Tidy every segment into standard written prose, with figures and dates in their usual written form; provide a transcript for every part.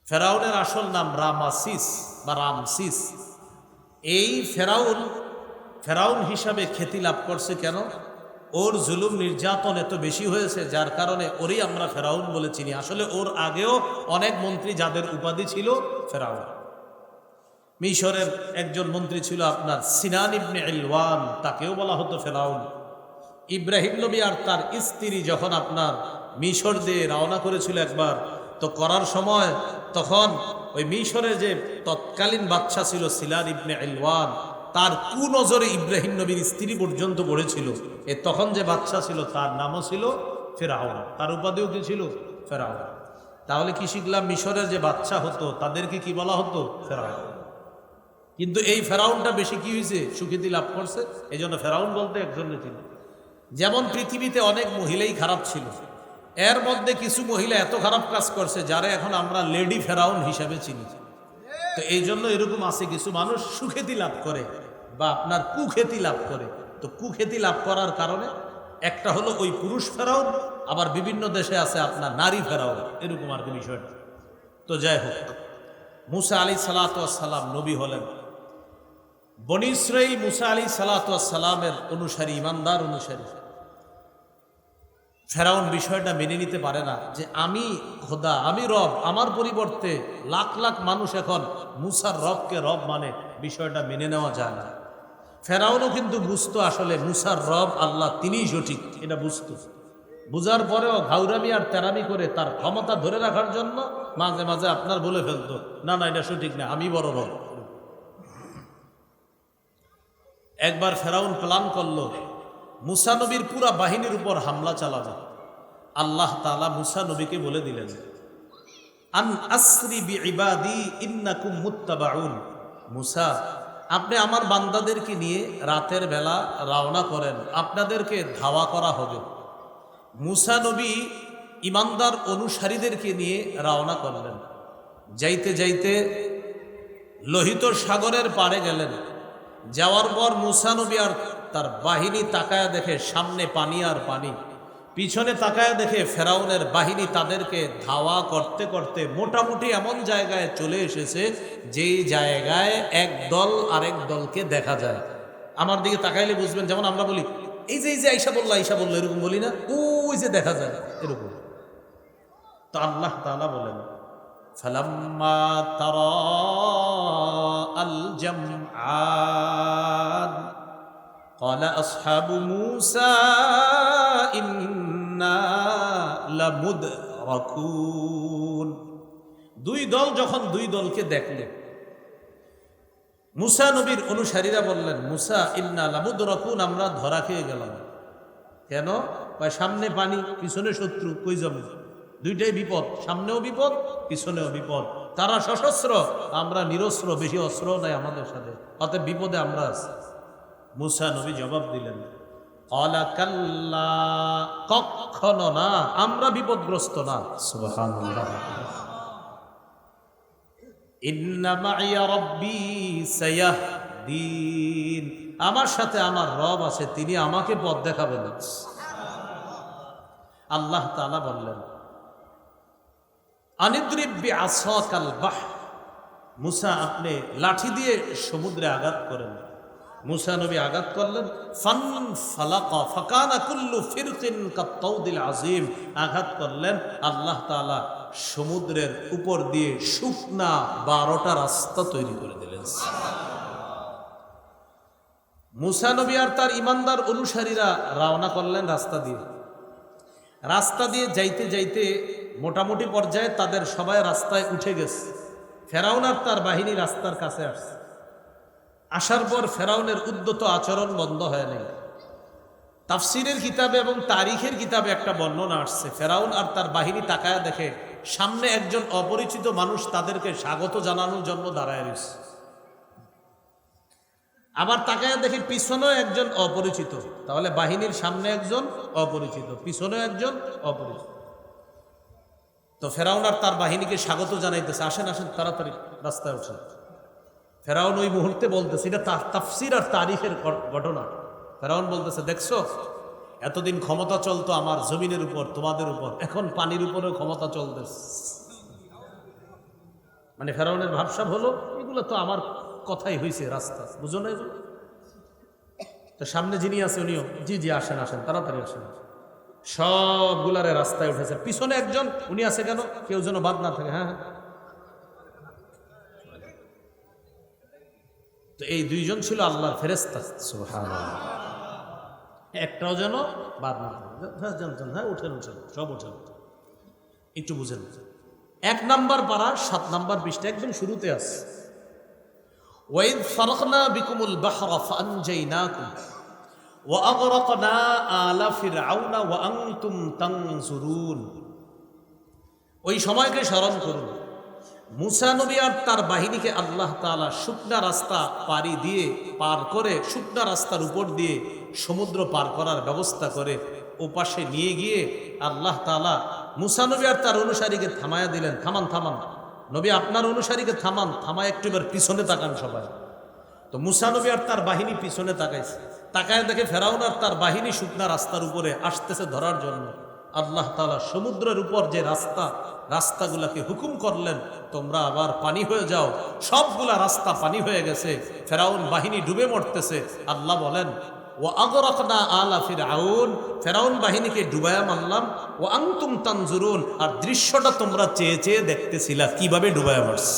ফেরাউনের আসল নাম রামাসিস বা রামসিস। এই ফেরাউন হিসাবে খ্যাতি লাভ করছে কেন? ওর জুলুম নির্যাতন এত বেশি হয়েছে, যার কারণে ওরই আমরা ফেরাউন বলে চিনি। আসলে ওর আগেও অনেক মন্ত্রী যাদের উপাধি ছিল ফেরাউন। মিশরের একজন মন্ত্রী ছিল আপনার সিনান ইবনে ইলওয়ান, তাকেও বলা হতো ফেরাউন। ইব্রাহিম নবী আর তার স্ত্রী যখন আপনার মিশর দিয়ে রওনা করেছিল একবার, তো করার সময় তখন ওই মিশরের যে তৎকালীন বাদশা ছিল সিনান ইবনে ইলওয়ান, তার কুনজরে ইব্রাহিম নবীর স্ত্রী পর্যন্ত পড়েছিল। তখন যে বাদশা ছিল তার নামও ছিল ফেরাউন, তার উপাধিও কি ছিল? ফেরাউন। তাহলে কি শিখলাম? মিশরের যে বাদশা হতো তাদেরকে কি বলা হতো? ফেরাউন। কিন্তু এই ফেরাউনটা বেশি কি হয়েছে? সুখ্যাতি লাভ করছে, এই জন্য ফেরাউন বলতে একজনের ছিল। যেমন পৃথিবীতে অনেক মহিলাই খারাপ ছিল, এর মধ্যে কিছু মহিলা এত খারাপ কাজ করছে যারা এখন আমরা লেডি ফেরাউন হিসাবে চিনি। তো এই জন্য এরকম আছে কিছু মানুষ সুখ্যাতি লাভ করে বা আপনার কুখ্যাতি লাভ করে। তো কুখ্যাতি লাভ করার কারণে একটা হলো ওই পুরুষ ফেরাউন, আবার বিভিন্ন দেশে আছে আপনার নারী ফেরাউন, এরকম আর কি বিষয়টা। তো যাই হোক, মুসা আলাইহিস সালাতু ওয়াস সালাম নবী হলেন। বনী ইসরাঈল মুসা আলাইহিস সালাতু ওয়াস সালামের অনুসারী, ইমানদার অনুসারী। ফেরাউন বিষয়টা মেনে নিতে পারে না যে আমি খোদা, আমি রব, আমার পরিবর্তে লাখ লাখ মানুষ এখন মুসার রবকে রব মানে, বিষয়টা মেনে নেওয়া যায় না। ফেরাউনও কিন্তু বুঝতো আসলে মুসার রব আল্লাহ, তিনিই সঠিক, এটা বুঝতো। বুঝার পরেও ঘাউরামি আর তেরামি করে তার ক্ষমতা ধরে রাখার জন্য মাঝে মাঝে আপনার বলে ফেলতো, না না এটা সঠিক না, আমি বড় রব। একবার ফেরাউন প্ল্যান করলো মুসা নবীর পুরা বাহিনীর উপর হামলা চালাবে। আল্লাহ তাআলা মুসা নবীকে বলে দিলেন, আন আসরি বিইবাদি ইন্নাকুম মুত্তাবাউন। মুসা, আপনি আমার বান্দাদেরকে নিয়ে রাতের বেলা রওনা করেন, আপনাদেরকে ধাওয়া করা হবে। মুসা নবী ইমানদার অনুসারীদেরকে নিয়ে রওনা করলেন। যাইতে যাইতে লোহিত সাগরের পাড়ে গেলেন। যাওয়ার পর মুসা নবী আর তার বাহিনী তাকায়া দেখে সামনে পানি আর পানি, পিছনে তাকায়া দেখে ফেরাউনের বাহিনী তাদেরকে ধাওয়া করতে করতে মোটামুটি এমন জায়গায় চলে এসেছে যেই জায়গায় এক দল আরেক দলকে দেখা যায়। আমার দিকে তাকাইলে বুঝবেন, যেমন আমরা বলি এই যে আইসা বললো এরকম বলি না, ওই যে দেখা যায় এরকম। তো আল্লাহ তাআলা বলেন, ফালাম্মা তারা আল জামআন ক্বালা আসহাবু মূসা ইন্না লামুদরাকুন। দুই দল যখন দুই দলকে দেখলে, মুসা নবীর অনুসারীরা বললেন, মুসা ইন্না লামুদরাকুন, আমরা ধরা খেয়ে গেলাম। কেন? সামনে পানি, পিছনে শত্রু, কই যাবো? দুইটাই বিপদ, সামনেও বিপদ, পিছনেও বিপদ। তারা সশস্ত্র, আমরা নিরস্ত্র, বেশি অস্ত্র নাই আমাদের সাথে, অতএব বিপদে আমরা আছি। মুসা নবী জবাব দিলেন, ক্বালা কাল্লা, কখনো না, আমরা বিপদগ্রস্ত না। সুবহানাল্লাহ। ইন্না মাইয়া রাব্বী সায়াহদিন, আমার সাথে আমার রব আছে, তিনি আমাকে পথ দেখাবেন। আল্লাহ তাআলা বললেন, আনিদ্রিব বিআসাকাল বাহর, মুসা আপনি লাঠি দিয়ে সমুদ্রে আঘাত করেন। মুসা নবী আঘাত করলেন, ফানফালাকা ফাকানা কুল্লু ফিরকিন কাত্তাউদিল আযীম, আঘাত করলেন, আল্লাহ তাআলা সমুদ্রের উপর দিয়ে শুকনা 12টা রাস্তা তৈরি করে দিলেন। মুসা নবী আর তার ইমানদার অনুসারীরা রওনা করলেন রাস্তা দিয়ে যাইতে যাইতে মোটামুটি পর্যায়ে তাদের সবাই রাস্তায় উঠে গেছে। ফেরাউন আর তার বাহিনী রাস্তার কাছে আসছে। আসার পর ফেরাউনের উদ্যত আচরণ বন্ধ হয় নাই। তাফসিরের কিতাবে এবং তারিখের কিতাবে একটা বর্ণনা আসছে, ফেরাউন আর তার বাহিনী তাকায়া দেখে সামনে একজন অপরিচিত মানুষ তাদেরকে স্বাগত জানানোর জন্য দাঁড়ায় রয়েছে। আবার তাকায়া দেখে পিছনেও একজন অপরিচিত, তাহলে বাহিনীর সামনে একজন অপরিচিত, পিছনেও একজন অপরিচিত। তো ফেরাউন আর তার বাহিনীকে স্বাগত জানাইতেছে, আসেন আসেন তাড়াতাড়ি রাস্তায় ওঠেন। ফেরাউন ওই মুহূর্তে বলতেছে, এটা তাফসির আর তারিখের ঘটনা। ফেরাউন বলতেছে, দেখছো এতদিন ক্ষমতা চলতো আমার জমিনের উপর, তোমাদের উপর, এখন পানির উপরেও ক্ষমতা চলতেছে। মানে ফেরাউনের ভাবসাব হলো এগুলো তো আমার কথাই হয়েছে, রাস্তা বুঝো না এগুলো। তো সামনে যিনি আছে উনিও জি জি আসেন আসেন তাড়াতাড়ি আসেন, সবগুলারে রাস্তায় উঠেছে। পিছনে একজন উনি আছে কেন, কেউ যেন বাদ না থাকে। হ্যাঁ হ্যাঁ, তো এই দুইজন ছিল আল্লাহর ফেরেশতা, সুবহানাল্লাহ, একটাও যেন বাদ না থাকে। হ্যাঁ জানতেন, হ্যাঁ উঠেন উঠেন সব উঠেন, একটু বুঝেন। 1 নাম্বার পারা 7 নাম্বার পৃষ্ঠা একদম শুরুতে আছে, ওয়াইদ ফারাকনা বিকুমুল বাহরা ফাআনজাইনাকুম ওয়া আগরাকনা আলা ফিরআউনা ওয়া আনতুম তানজুরুন। ওই সময়কে স্মরণ করুন, মুসা নবী আর তার বাহিনীকে আল্লাহ তাআলা শুকনা রাস্তা পাড়ি দিয়ে পার করে শুকনা রাস্তার উপর দিয়ে সমুদ্র পার করার ব্যবস্থা করে ওপাশে নিয়ে গিয়ে আল্লাহ তাআলা মুসা নবী আর তার অনুসারীকে থামায়া দিলেন। থামান থামান নবী, আপনার অনুসারীকে থামান, থামায় একটু এবার পিছনে তাকান সবাই। তো মুসা নবী আর তার বাহিনী পিছনে তাকাইছে, তাকায় দেখে ফেরাউন আর তার বাহিনী শুকনা রাস্তার উপরে আসতেছে ধরার জন্য। আল্লাহ তাআলা সমুদ্রের উপর যে রাস্তাগুলাকে হুকুম করলেন তোমরা আবার পানি হয়ে যাও, সবগুলা রাস্তা পানি হয়ে গেছে, ফেরাউন বাহিনী ডুবে মরতেছে। আল্লাহ বলেন ওয়া আগরাকনা আলা ফিরআউন, ফেরাউন বাহিনীকে ডুবায়া মারলাম, ওয়া আনতুম তানজুরুন, আর দৃশ্যটা তোমরা চেয়ে চেয়ে দেখতেছিলা কিভাবে ডুবায়া মারছে,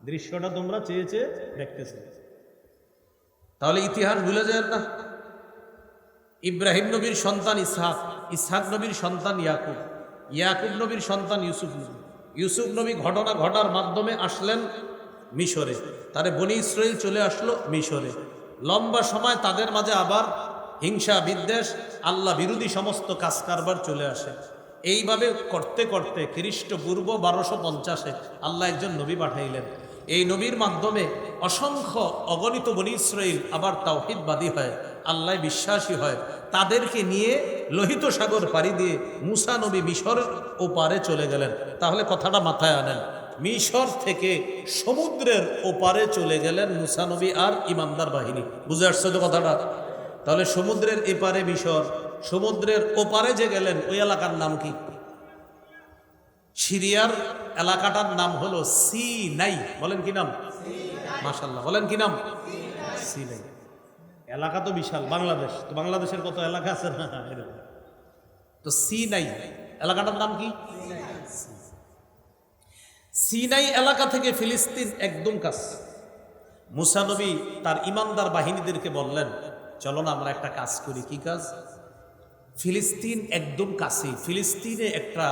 দৃশ্যটা তোমরা চেয়ে চেয়ে দেখতেছিলে। তাহলে ইতিহাস ভুলে যায় না। ইব্রাহিম নবীর সন্তান ইসহাক, ইসহাক নবীর সন্তান ইয়াকুব, ইয়াকুব নবীর সন্তান ইউসুফ নবী, ইউসুফ নবী ঘটনা ঘটার মাধ্যমে আসলেন মিশরে, তারে বনি ইসরাইল চলে আসলো মিশরে। লম্বা সময় তাদের মাঝে আবার হিংসা বিদ্বেষ আল্লাহ বিরোধী সমস্ত কাজ কারবার চলে আসে। এইভাবে করতে করতে খ্রিস্টপূর্ব 1250-এ আল্লাহ একজন নবী পাঠাইলেন। এই নবীর মাধ্যমে অসংখ্য অগণিত বনি ইসরাইল আবার তাওহীদবাদী হয়, আল্লাহ বিশ্বাসী হয়। তাদেরকে নিয়ে লোহিত সাগর পাড়ি দিয়ে মুসা নবী মিশরের ওপারে চলে গেলেন। তাহলে কথাটা মাথায় আনেন, মিশর থেকে সমুদ্রের ওপারে চলে গেলেন মুসা নবী আর ইমানদার বাহিনী। বুঝে আসছে তো কথাটা? তাহলে সমুদ্রের এপারে মিশর, সমুদ্রের ওপারে যে গেলেন ওই এলাকার নাম কি? সিরিয়ার এলাকাটার নাম হলো সিনাই। বলেন কি নাম? মাশাআল্লাহ, বলেন কি নাম? সিনাই। এলাকা তো বিশাল, বাংলাদেশ তো, বাংলাদেশের কত এলাকা আছে না এরকম। তো সিনাই এলাকাটার নাম কি? সিনাই এলাকা থেকে ফিলিস্তিন একদম কাছ। মুসা নবী তার ইমানদার বাহিনীদেরকে বললেন চলো না আমরা একটা কাজ করি। কি কাজ? ফিলিস্তিন একদম কাছে, ফিলিস্তিনে একটা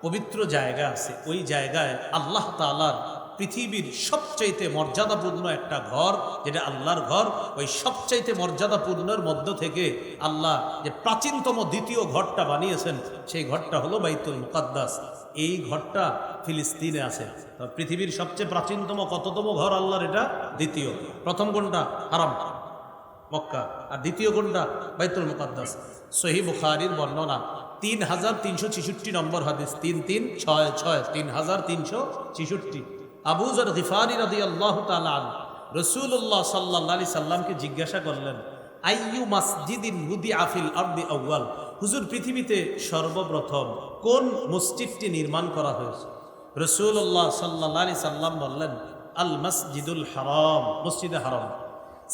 পবিত্র জায়গা আছে, ওই জায়গায় আল্লাহ তাআলার পৃথিবীর সবচাইতে মর্যাদাপূর্ণ একটা ঘর, যেটা আল্লাহর ঘর, ওই সবচাইতে মর্যাদাপূর্ণের মধ্য থেকে আল্লাহ যে প্রাচীনতম দ্বিতীয় ঘরটা বানিয়েছেন সেই ঘরটা হলো বাইতুল মুকাদ্দাস। এই ঘরটা ফিলিস্তিনে আছে। পৃথিবীর সবচেয়ে প্রাচীনতম কততম ঘর আল্লাহর? এটা দ্বিতীয়। প্রথম কোনটা? হারাম মক্কা, আর দ্বিতীয় কোনটা? বাইতুল মুকাদ্দাস। সহিহ বুখারীর বর্ণনা 3366 নম্বর হাদিস, 3366, 3366। আবু যর গিফারি রাদিয়াল্লাহু তাআলা আনহু রাসূলুল্লাহ সাল্লাল্লাহু আলাইহি সাল্লামকে জিজ্ঞাসা করলেন আইয়ু মাসজিদিন উদিআ ফিল আরদি আউয়াল, হুজুর পৃথিবীতে সর্বপ্রথম কোন মসজিদটি নির্মাণ করা হয়েছে? রাসূলুল্লাহ সাল্লাল্লাহু আলাইহি সাল্লাম বললেন আল মসজিদুল হারাম, মসজিদে হারাম।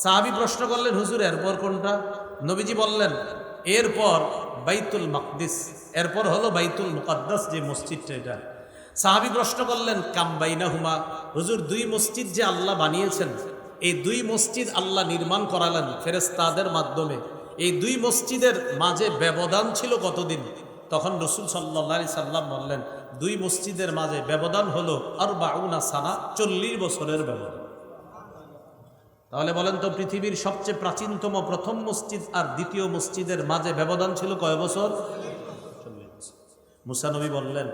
সাহাবী প্রশ্ন করলেন হুজুর এরপর কোনটা? নবীজি বললেন এরপর বাইতুল মাকদিস, এরপর হলো বাইতুল মুকাদ্দাস যে মসজিদটা এটা। সাহাবী প্রশ্ন করলেন কাম বাইনাহুমা, হুজুর দুই মসজিদ যে আল্লাহ বানিয়েছেন, এই দুই মসজিদ আল্লাহ নির্মাণ করালেন ফেরেশতাদের মাধ্যমে, এই দুই মসজিদের মাঝে ব্যবধান ছিল কতদিন? তখন রাসূল সাল্লাল্লাহু আলাইহি সাল্লাম বললেন দুই মসজিদের মাঝে ব্যবধান হলো 40 সানা, 40 বছরের ব্যবধান। তাহলে বলেন তো পৃথিবীর সবচেয়ে প্রাচীনতম প্রথম মসজিদ আর দ্বিতীয় মসজিদের মাঝে ব্যবধান ছিল কয় বছর? 40 বছর। মুসা নবী বললেন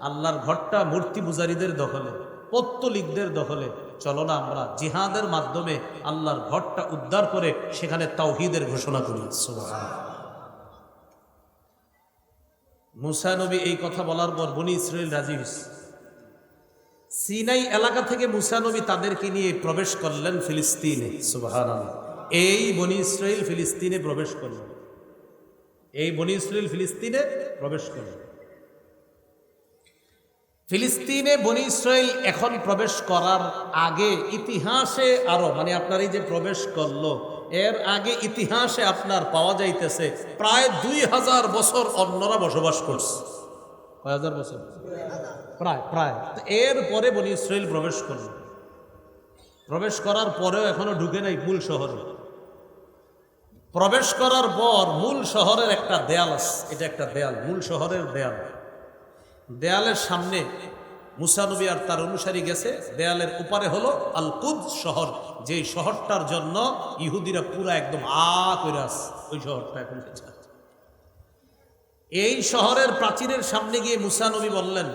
আল্লাহর ঘরটা মূর্তি পূজারীদের দখলে, পৌত্তলিকদের দখলে, চলো না আমরা জিহাদের মাধ্যমে আল্লাহর ঘরটা উদ্ধার করে সেখানে তাওহীদের ঘোষণা করি। সুবহানাল্লাহ। মুসা নবী এই কথা বলার পর বনি ইসরাইল রাজি হয়েছে। সিনাই এলাকা থেকে মুসা নবী তাদেরকে নিয়ে প্রবেশ করলেন ফিলিস্তিনে। সুবহানাল্লাহ। এই বনি ইসরাইল ফিলিস্তিনে প্রবেশ করলেন, এই বনি ইসরাইল ফিলিস্তিনে প্রবেশ করলেন। ফিলিস্তিনে বনি ইসরাইল এখন প্রবেশ করার আগে ইতিহাসে আরো মানে আপনার এই যে প্রবেশ করলো এর আগে ইতিহাসে আপনার পাওয়া যাইতেছে প্রায় 2000 বছর অন্যরা বসবাস করছে। কয় হাজার বছর? প্রায় প্রায়। এর পরে বনি ইসরাইল প্রবেশ করলো। প্রবেশ করার পরেও এখনো ঢুকে নাই মূল শহরে। প্রবেশ করার পর মূল শহরের একটা দেয়াল আছে, এটা একটা দেয়াল, মূল শহরের দেয়াল। দেয়ালের সামনে মুসা নবী আর তার অনুসারী গেছে। দেয়ালের উপরে হলো আল কুদস শহর, যেই শহরটার জন্য ইহুদিরা পুরা একদম করে আছে। ওই শহরটা এখন এই শহরের প্রাচীরের সামনে গিয়ে মুসা নবী বললেন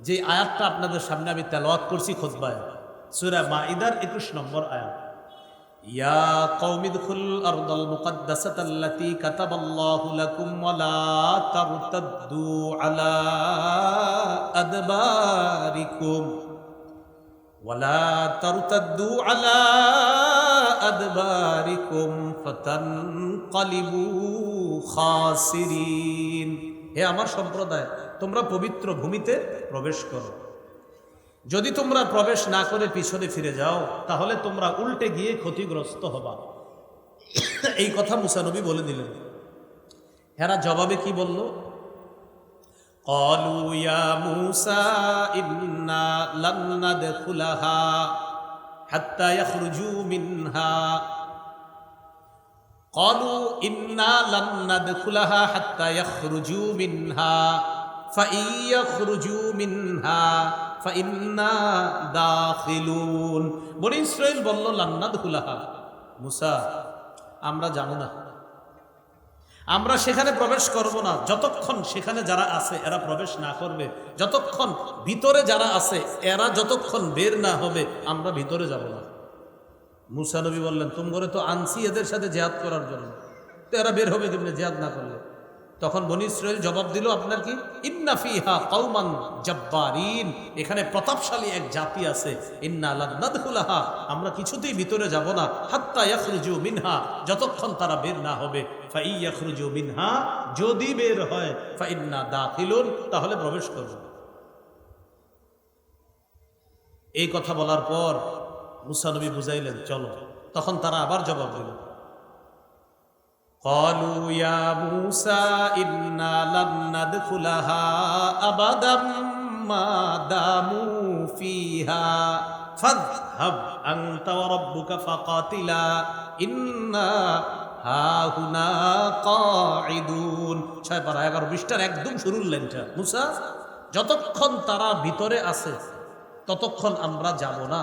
যে আয়াতটা আপনাদের সামনে আমি তেলাওয়াত করছি খুতবায়, সূরা মাইদার 21 নম্বর আয়াত। ইয়া কওমি দুখুল আরদাল মুকদ্দাসাতাল্লাতী কাতাবাল্লাহু লাকুম ওয়া লা তারতাদ্দু আলা আদবারিকুম ওয়া লা তারতাদ্দু আলা আদবারিকুম ফাতানকালিবু খাসিরিন। হে আমার সম্প্রদায়, তোমরা পবিত্র ভূমিতে প্রবেশ করো। যদি তোমরা প্রবেশ না করে পিছনে ফিরে যাও তাহলে তোমরা উল্টে গিয়ে ক্ষতিগ্রস্ত হবা। এই কথা মুসা নবী বলে দিলেন। হেরা জবাবে কি বলল? ক্বালু ইয়া মূসা ইন্না লান নাদখুলাহা হাত্তা ইয়াখরুজু মিনহা। ক্বালু ইন্না লান নাদখুলাহা হাত্তা ইয়াখরুজু মিনহা ফাইন ইয়াখরুজু মিনহা ফাইন্না দাখিলুন। বনি ইসরাইল বলল লান নাদখুলাহা, মূসা আমরা জানি না, আমরা সেখানে প্রবেশ করব না যতক্ষণ সেখানে যারা আছে এরা প্রবেশ না করবে, যতক্ষণ ভিতরে যারা আছে এরা যতক্ষণ বের না হবে আমরা ভিতরে যাব না। মূসা নবী বললেন তোমরা তো আনছি এদের সাথে জিহাদ করার জন্য, তো এরা বের হবে কেমনে জিহাদ না করলে? তখন বনি ইসরাইল জবাব দিল আপনার কি? ইন্না ফিহা কওমান জাব্বারিন, এখানে প্রতাপশালী এক জাতি আছে। ইন্না লান নাদখুলাহা, আমরা কিছুতেই ভিতরে যাব না। হাত্তা ইয়াখরুজু মিনহা, যতক্ষণ তারা বের না হবে। ফাই ইয়াখরুজু মিনহা, যদি বের হয় ফাইন্না দাখিলুন, তাহলে প্রবেশ করব। এই কথা বলার পর মূসা নবী বুঝাইলেন চলো। তখন তারা আবার জবাব দিল ক্বালু ইয়া মূসা ইন্না লান নাদখুলাহা আবাদাম মা দামু ফিহা ফাযহাব আনতা ওয়া রাব্বুকা ফাকাতিলা ইন্না হাহুনা কাঈদুন। 6 পৃষ্ঠার একদম শুরুর লাইনটা। মূসা, যতক্ষণ তারা ভিতরে আছে ততক্ষণ আমরা যাব না।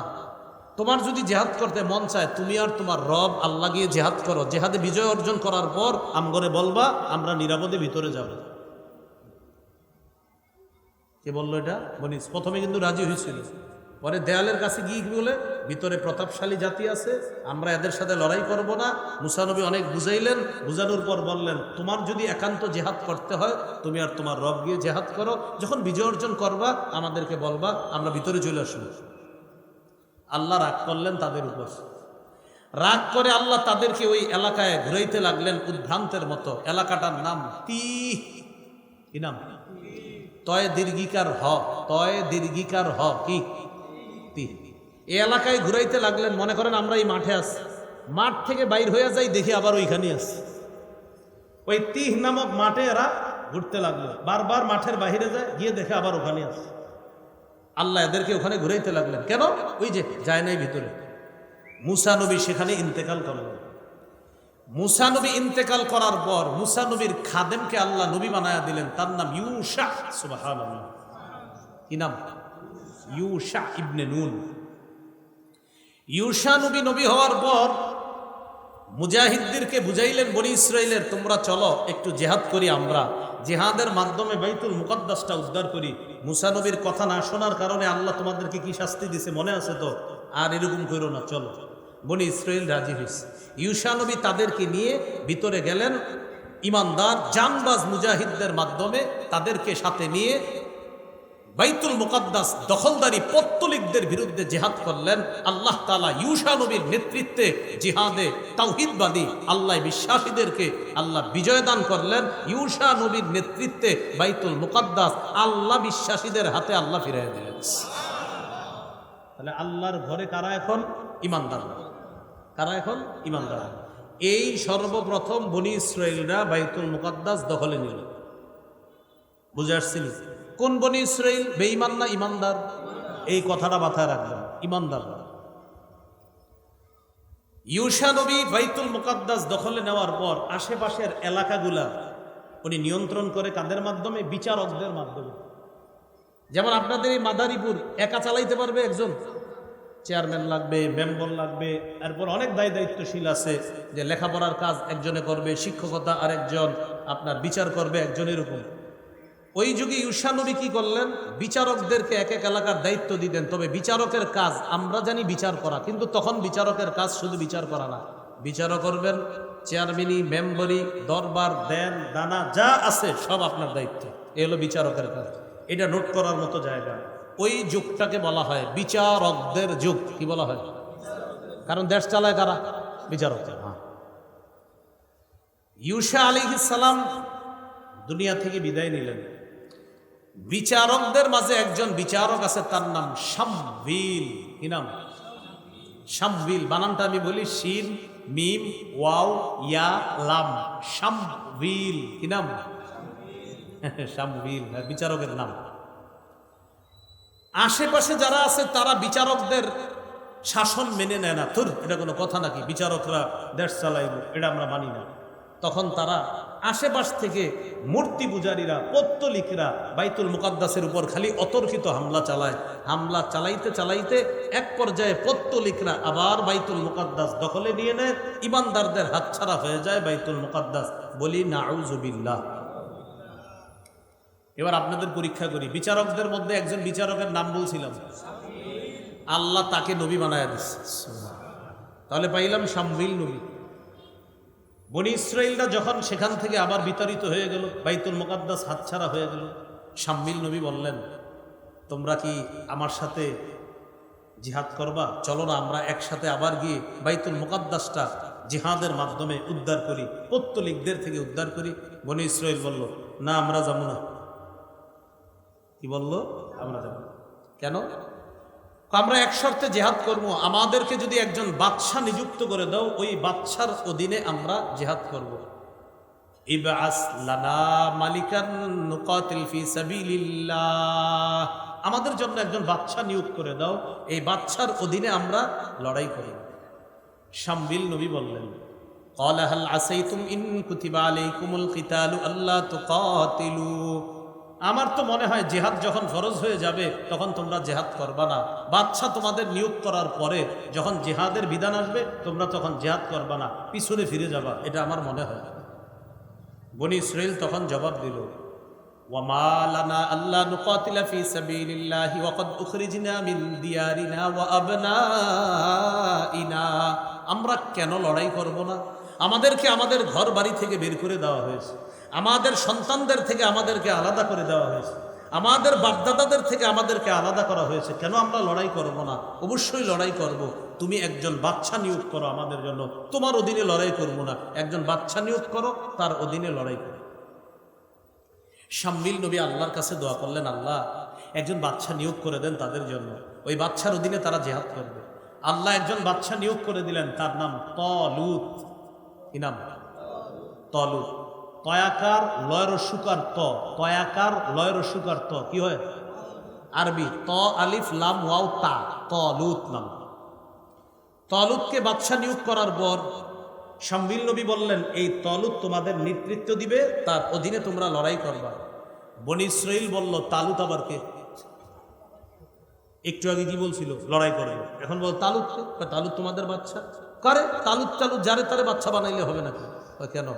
তোমার যদি জেহাদ করতে মন চায় তুমি আর তোমার রব আল্লাহ গিয়ে জেহাদ করো। জেহাদে বিজয় অর্জন করার পর আমগরে বলবা, আমরা নিরাপদে ভিতরে যাব। কে বললো এটা? বনি। প্রথমে কিন্তু রাজি হয়েছিল, পরে দেয়ালের কাছে গিয়ে বলে ভিতরে প্রতাপশালী জাতি আছে, আমরা এদের সাথে লড়াই করব না। মূসা নবী অনেক বুঝাইলেন, বুঝানোর পর বললেন তোমার যদি একান্ত জেহাদ করতে হয় তুমি আর তোমার রব গিয়ে জেহাদ করো, যখন বিজয় অর্জন করবা আমাদেরকে বলবা, আমরা ভিতরে চলে আসবো। আল্লাহ রাগ করলেন তাদের উপর। রাগ করে আল্লাহ তাদেরকে ওই এলাকায় ঘুরাইতে লাগলেন উদ্ভ্রান্তের মতো। এলাকাটার নাম তিহ। কি নাম? তয় দীর্ঘিকার হ, তয় দীর্ঘিকার হ কি তিহ। এই এলাকায় ঘুরাইতে লাগলেন। মনে করেন আমরা এই মাঠে আছি, মাঠ থেকে বাইর হয়ে যাই দেখি আবার ওইখানে আছে। ওই তিহ নামক মাঠে এরা ঘুরতে লাগলো, বারবার মাঠের বাহিরে যায়, গিয়ে দেখে আবার ওখানে আছে। আল্লাহ এদেরকে ওখানে ঘুরাইতে লাগলেন। কেন? ওই যে যায় নাই ভিতরে। মূসা নবী সেখানে ইন্তেকাল করলেন। মূসা নবী ইন্তেকাল করার পর মূসা নবীর খাদেমকে আল্লাহ নবী বানায়া দিলেন, তার নাম ইউশা। সুবহানাল্লাহ। কি নাম? ইউশা ইবনে নুন। ইউশা নবী হওয়ার পর মুজাহিদদেরকে বুঝাইলেন বনি ইসরাইলের, তোমরা চলো একটু জেহাদ করি, আমরা জেহাদের মাধ্যমে বাইতুল মুকদ্দাসটা উদ্ধার করি। মূসা নবীর কথা না শোনার কারণে আল্লাহ তোমাদেরকে কি শাস্তি দিছে মনে আছে তো? আর এরকম করো না, চলো। বনি ইসরাইল রাজি হয়েছে। ইউশা নবী তাদেরকে নিয়ে ভিতরে গেলেন। ইমানদার জানবাজ মুজাহিদদের মাধ্যমে তাদেরকে সাথে নিয়ে বাইতুল মুকাদ্দাস দখলদারি পত্তলিকদের বিরুদ্ধে জিহাদ করলেন। আল্লাহ তাআলা ইউশা নবীর নেতৃত্বে জিহাদে তাওহীদবাদী আল্লাহ বিশ্বাসীদেরকে আল্লাহ বিজয় দান করলেন। ইউশা নবীর নেতৃত্বে বাইতুল মুকাদ্দাস আল্লাহ বিশ্বাসীদের হাতে আল্লাহ ফিরিয়ে দিলেন। তাহলে আল্লাহর ঘরে কারা এখন? ঈমানদার। কারা এখন? ঈমানদার। এই সর্বপ্রথম বনী ইসরাঈলরা বাইতুল মুকাদ্দাস দখলে নিল। বুঝে আসছিল? কোন বনী ইসরাঈল? বেঈমান না ঈমানদার? এই কথাটা মাথায় রাখবেন, ঈমানদার। ইউশা নবী বাইতুল মুকাদ্দাস দখলে নেওয়ার পর আশেপাশের এলাকাগুলা উনি নিয়ন্ত্রণ করে কাদের মাধ্যমে? বিচারকদের মাধ্যমে। যেমন আপনাদের এই মাদারীপুর একা চালাইতে পারবে একজন? চেয়ারম্যান লাগবে, মেম্বার লাগবে, এরপর অনেক দায়িত্বশীল আছে যে লেখাপড়ার কাজ একজনে করবে, শিক্ষকতা আরেকজন, আপনার বিচার করবে একজন, এরকম। ওই যুগে ইউশা নবী কি করলেন? বিচারকদেরকে এক এক এলাকার দায়িত্ব দিতেন। তবে বিচারকের কাজ আমরা জানি বিচার করা, কিন্তু তখন বিচারকের কাজ শুধু বিচার করা না, বিচারও করবেন, চেয়ারম্যানি, মেম্বরি, দরবার, দেন দানা যা আছে সব আপনার দায়িত্ব। এ হলো বিচারকের কাজ। এটা নোট করার মতো জায়গা। ওই যুগটাকে বলা হয় বিচারকদের যুগ। কি বলা হয়? কারণ দেশ চালায় কারা? বিচারকরা। ইউশা আলাইহিস সালাম দুনিয়া থেকে বিদায় নিলেন। বিচারকদের মাঝে একজন বিচারক আছে, তার নাম শামবিল। কি নাম? শামবিল। বানানটা আমি বলি, শিন মিম ওয়াও ইয়া লাম, শামবিল। কি নাম? শামবিল, বিচারকের নাম। আশেপাশে যারা আছে তারা বিচারকদের শাসন মেনে নেয় না। তোর এটা কোনো কথা নাকি? বিচারকরা দেশ চালাইব, এটা আমরা মানি না। তখন তারা আশেপাশ থেকে মূর্তি পূজারীরা, পত্তলিকরা বাইতুল মুকাদ্দাসের উপর খালি অতর্কিত হামলা চালায়। হামলা চালাইতে চালাইতে এক পর্যায়ে পত্তলিকরা আবার বাইতুল মুকাদ্দাস দখলে নিয়ে নেয়। ঈমানদারদের হাতছাড়া হয়ে যায় বাইতুল মুকাদ্দাস। বলি নাউযুবিল্লাহ। এবার আপনাদের পরীক্ষা করি। বিচারকদের মধ্যে একজন বিচারকের নাম বলছিলাম, আল্লাহ তাকে নবী বানায়া দিচ্ছে। তাহলে পাইলাম শামবিল নবী। বনী ইসরাঈলরা যখন সেখান থেকে আবার বিতাড়িত হয়ে গেল, বাইতুল মুকাদ্দাস হাতছাড়া হয়ে গেল, শামবিল নবী বললেন, তোমরা কি আমার সাথে জিহাদ করবা? চলো না আমরা একসাথে আবার গিয়ে বাইতুল মুকাদ্দাসটা জিহাদের মাধ্যমে উদ্ধার করি, পত্তলিকদের থেকে উদ্ধার করি। বনী ইসরাঈল বলল, না আমরা যাবো না। কি বলল? আমরা যাব। কেন? আমরা এক শর্তে জিহাদ করব, আমাদেরকে যদি একজন বাদশা নিযুক্ত করে দাও, ওই বাদশার অধীনে আমরা জিহাদ করব। ইবআস লানা মালিকান নুকাতিল ফি সাবিলিল্লাহ, আমাদের জন্য একজন বাদশা নিয়োগ করে দাও, এই বাদশার অধীনে আমরা লড়াই করি। শামবিল নবী বললেন, ক্বালা হাল আসাইতুম ইন কুতিবা আলাইকুমুল কিতালু আল্লা তুকাতিলু, আমার তো মনে হয় জিহাদ যখন ফরজ হয়ে যাবে তখন তোমরা জিহাদ করবা না। বাদশা তোমাদের নিয়োগ করার পরে যখন জিহাদের বিধান আসবে তোমরা তখন জিহাদ করবা না, পিছনে ফিরে যাবা, এটা আমার মনে হয়। বনী ইসরাঈল তখন জবাব দিল, ওয়া মা লানা আল্লা নুকাতিলা ফি সাবিলিল্লাহি ওয়া ক্বাদ উখরিজনা মিন দিয়ারিনা ওয়া আবনাইনা, আমরা কেন লড়াই করব না? আমাদেরকে আমাদের ঘর বাড়ি থেকে বের করে দেওয়া হয়েছে, আমাদের সন্তানদের থেকে আমাদেরকে আলাদা করে দেওয়া হয়েছে, আমাদের বাপদাদাদের থেকে আমাদেরকে আলাদা করা হয়েছে, কেন আমরা লড়াই করব না? অবশ্যই লড়াই করব। তুমি একজন বাদশা নিয়োগ করো আমাদের জন্য, তোমার অধীনে লড়াই করব না, একজন বাদশা নিয়োগ করো, তার অধীনে লড়াই করো। শামবিল নবী আল্লাহর কাছে দোয়া করলেন, আল্লাহ একজন বাদশা নিয়োগ করে দেন তাদের জন্য, ওই বাদশার অধীনে তারা জিহাদ করবে। আল্লাহ একজন বাদশা নিয়োগ করে দিলেন, তার নাম তলুত। কি নাম? তলুত। তয়াকার লয়ের সুকার ত, তয়াকার লয়ের সুকার ত কি হয়? আরবি ত আলিফ লাম ওয়াও তা, তলুত নাম। তলুতকে বাদশা নিয়োগ করার পর শামবিল নবী বললেন, এই তলুত তোমাদের নেতৃত্ব দিবে, তার অধীনে তোমরা লড়াই করবা। বনী ইসরাঈল বলল, তালুত আবার কে? একটু আগে কি বলছিল? লড়াই করবে, এখন বল তালুত কে? তালুত তোমাদের বাচ্চা করে, তালুত চালুত যারে তারে বাচ্চা বানাইলে হবে নাকি? কেন?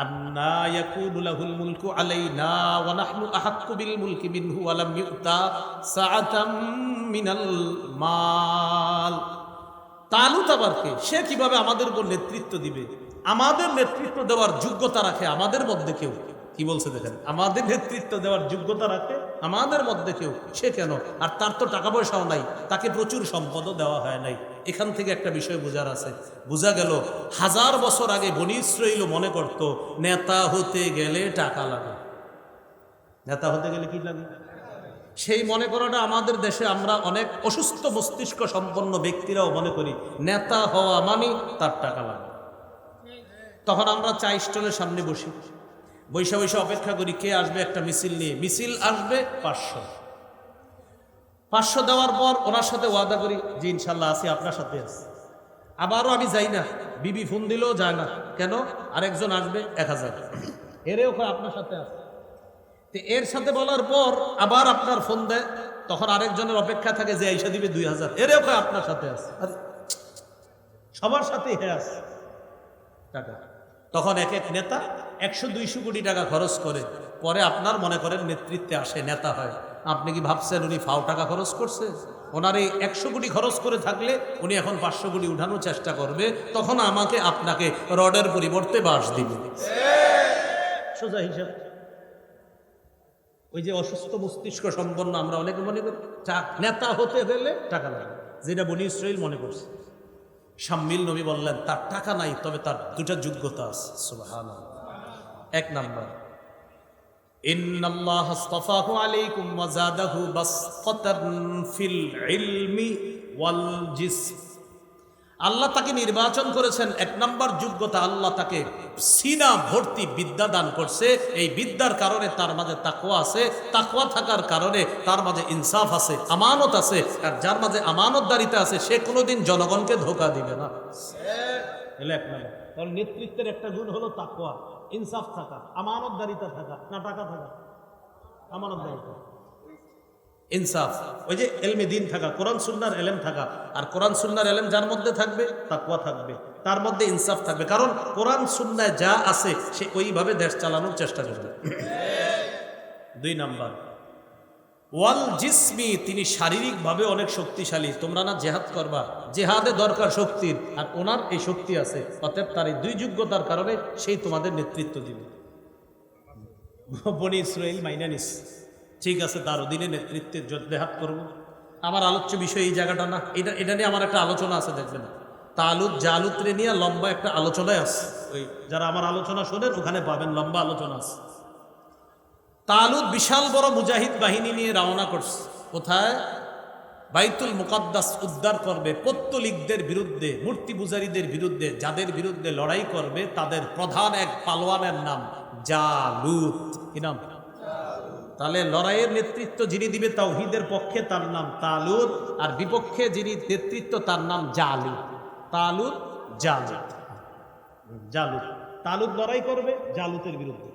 আন্না ইয়াকুনু লাহুল মুলকু আলাইনা ওয়া নাহনু আহাক্কু বিল মুলকি মিনহু ওয়া লাম ইউতা সাআতাম মিনাল মাল। তালুত আবার কে? সে কিভাবে আমাদের উপর নেতৃত্ব দিবে? আমাদের নেতৃত্ব দেওয়ার যোগ্যতা রাখে আমাদের মধ্যে কেউ? কি বলছে দেখেন, আমাদের নেতৃত্ব দেওয়ার যোগ্যতা রাখে আমাদের মধ্যে কেউ, সে কেন? আর তার তো টাকা পয়সাও নাই, তাকে প্রচুর সম্পদও দেওয়া হয় নাই। এখান থেকে একটা বিষয় বোঝার আছে। বোঝা গেল 1000 বছর আগে বনী ইসরাইল মনে করত নেতা হতে গেলে টাকা লাগে। নেতা হতে গেলে কি লাগে? সেই মনে করাটা আমাদের দেশে আমরা অনেক অসুস্থ মস্তিষ্ক সম্পন্ন ব্যক্তিরাও মনে করি নেতা হওয়া মানে তার টাকা লাগে। তখন আমরা চা স্টলের সামনে বসি, বৈশা বৈশা অপেক্ষা করি কে আসবে একটা মিছিল নিয়ে। মিছিল আসবে 500 দেওয়ার পর ওনার সাথে ওয়াদা করি যে ইনশাল্লাহ আছি, আপনার সাথে আছি। আবারও আমি যাই না, বিবি ফোন দিলেও যায় না, কেন? আরেকজন আসবে 1000, এরেও আপনার সাথে আছে। এর সাথে বলার পর আবার আপনার ফোন দেয়, তখন আরেকজনের অপেক্ষা থাকে যে আইসা দিবে 2000, এরেও আপনার সাথে আছে। সবার সাথেই আছে টাকা। তখন এক এক নেতা 100-200 কোটি টাকা খরচ করে, পরে আপনার মনে করেন নেতৃত্বে আসে, নেতা হয়। আপনি কি ভাবছেন উনি ফাও টাকা খরচ করছে? ওনার এই 100 কোটি খরচ করে থাকলে উনি এখন 500 কোটি উঠানোর চেষ্টা করবে, তখন আমাকে আপনাকে রডের পরিবর্তে বাঁশ দিবে। সোজা হিসাব। ওই যে অসুস্থ মস্তিষ্ক সম্পন্ন আমরা অনেকে মনে করি নেতা হতে হলে টাকা লাগে, যেটা বনী ইসরাইল মনে করছে। শাম্মিল নবী বললেন তার টাকা নাই, তবে তার দুটা যোগ্যতা আছে। সুবহানাল্লাহ। 1 নাম্বার, ইন্নাল্লাহা আস্তাফাহু আলাইকুম ওয়া যাদাহু বাসতান ফিল ইলমি ওয়াল জিসম। আল্লাহ তাকে নির্বাচন করেছেন। 1 নাম্বার যোগ্যতা, আল্লাহ তাকে সিনা ভর্তি বিদ্যা দান করছে। এই বিদ্যার কারণে তার মাঝে তাকওয়া আছে, তাকওয়া থাকার কারণে তার মাঝে ইনসাফ আছে, আমানত আছে। আর যার মাঝে আমানতদারিতা আছে সে কোনোদিন জনগণকে ধোঁকা দিবে না। এলে 1 নাম্বার। তাহলে নেতৃত্বের একটা গুণ হলো তাকওয়া, ইনসাফ থাকা, আমানতদারিতা থাকা, না টাকা থাকা, আমানতদারিতা, ইনসাফ। ওই যে এলমে দিন থাকা, কোরআন সুন্নাহর এলেম থাকা। আর কোরআন সুন্নাহর এলেম যার মধ্যে থাকবে তাকওয়া থাকবে, তার মধ্যে ইনসাফ থাকবে। কারণ কোরআন সুন্নাহ যা আছে সে ওইভাবে দেশ চালানোর চেষ্টা করবে। 2 নাম্বার, ওয়াল জিসমি, তিনি শারীরিকভাবে অনেক শক্তিশালী। তোমরা না জেহাদ করবা, জেহাদে দরকার শক্তির, আর ওনার এই শক্তি আছে। অতএব তার এই 2 যোগ্যতার কারণে সেই তোমাদের নেতৃত্ব দিবে। বনী ইসরাইল মাইনা নিস, ঠিক আছে, তার অধীনে নেতৃত্বের জেহাদ করব। আমার আলোচ্য বিষয় এই জায়গাটা না, এটা নিয়ে আমার একটা আলোচনা আছে, দেখবেন তালুত জালুত রে নিয়ে লম্বা একটা আলোচনায় আছে। ওই যারা আমার আলোচনা শোনেন ওখানে পাবেন, লম্বা আলোচনা আছে। তালুত বিশাল বড় মুজাহিদ বাহিনী নিয়ে রওনা করছে। কোথায়? বাইতুল মুকাদ্দাস উদ্ধার করবে। পত্তলিকদের বিরুদ্ধে, মূর্তি পূজারীদের বিরুদ্ধে, যাদের বিরুদ্ধে লড়াই করবে তাদের প্রধান এক পালোয়ানের নাম জালুত। কি নাম? তাহলে লড়াইয়ের নেতৃত্ব যিনি দিবে তাওহীদের পক্ষে তার নাম তালুত, আর বিপক্ষে যিনি নেতৃত্ব তার নাম জালুত। তালুত জালুত, জালুত। তালুত লড়াই করবে জালুতের বিরুদ্ধে।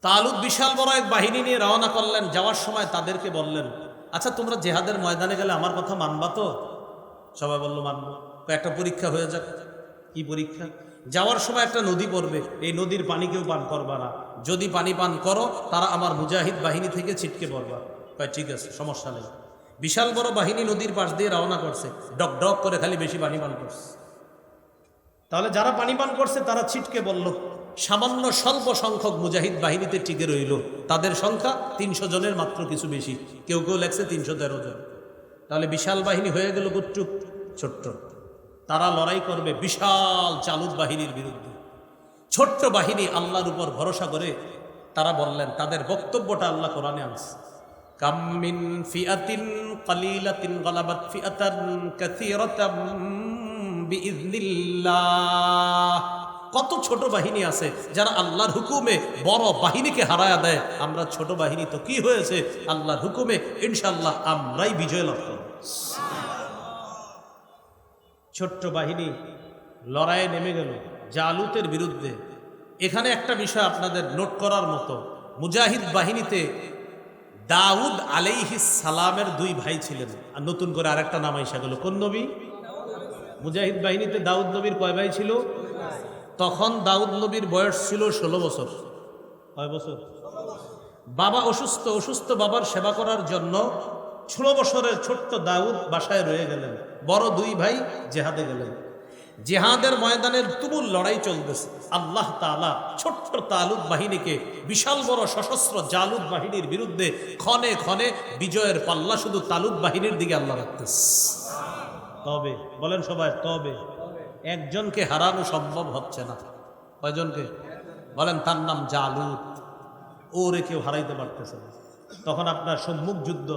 তালুত বিশাল বড় এক বাহিনী নিয়ে রওনা করলেন। যাওয়ার সময় তাদেরকে বললেন, আচ্ছা তোমরা জেহাদের ময়দানে গেলে আমার কথা মানবা তো? সবাই বলল মানবো। একটা পরীক্ষা হয়ে যাক। কি পরীক্ষা? যাওয়ার সময় একটা নদী পড়বে, এই নদীর পানি কেউ পান করবা না। যদি পানি পান করো তারা আমার মুজাহিদ বাহিনী থেকে ছিটকে পড়বা। ঠিক আছে, সমস্যা নেই। বিশাল বড় বাহিনী নদীর পাশ দিয়ে রওনা করছে, ডক ডক করে খালি বেশি পানি পান করছে। তাহলে যারা পানি পান করছে তারা ছিটকে বলল। সামান্য স্বল্প সংখ্যক মুজাহিদ বাহিনীতে টিকে রইল। তাদের সংখ্যা 300 জনের মাত্র কিছু বেশি, কেউ কেউ লেখছে 313 জন। তাহলে বিশাল বাহিনী হয়ে গেল গুট্টুক ছোট্ট। তারা লড়াই করবে বিশাল জালুত বাহিনীর বিরুদ্ধে। ছোট্ট বাহিনী আল্লাহর উপর ভরসা করে তারা বললেন, তাদের বক্তব্যটা আল্লাহ কোরআনে আনছে, কাম মিন ফিআতিন কালিলাতিন গালাবাত ফিআতান কাসীরাতাম বিইজনিল্লাহ। কত ছোট বাহিনী আছে যারা আল্লাহর হুকুমে বড় বাহিনীকে হারায়া দেয়। আমরা ছোট বাহিনী তো কি হয়েছে, আল্লাহর হুকুমে ইনশাআল্লাহ আমরাই বিজয় লাভ করব। ছোট্ট বাহিনী লড়াইয়ে নেমে গেল জালুতের বিরুদ্ধে। এখানে একটা বিষয় আপনাদের নোট করার মতো, মুজাহিদ বাহিনীতে দাউদ আলাইহিস সালামের 2 ভাই ছিলেন। আর নতুন করে আরেকটা নাম আইসা গেল, কোন নবী? মুজাহিদ বাহিনীতে দাউদ নবীর কয় ভাই ছিল? তখন দাউদ নবীর বয়স ছিল 16 বছর। কয় বছর? বাবা অসুস্থ, অসুস্থ বাবার সেবা করার জন্য 16 বছরের ছোট্ট দাউদ বাসায় রয়ে গেলেন। বড় 2 ভাই জেহাদে গেলেন। জিহাদের ময়দানের তুমুল লড়াই চলতেছে। আল্লাহ তাআলা ছোট্ট তালুত বাহিনীকে বিশাল বড় সশস্ত্র জালুত বাহিনীর বিরুদ্ধে ক্ষণে ক্ষণে বিজয়ের পাল্লা শুধু তালুত বাহিনীর দিকে আল্লাহ রাখতেছে। তবে বলেন সবাই তবে একজনকে হারানো সম্ভব হচ্ছে না। কয়জনকে বলেন? তার নাম জালুত। ওরে কেউ হারাইতে পারতেছে না। তখন আপনার সম্মুখ যুদ্ধ,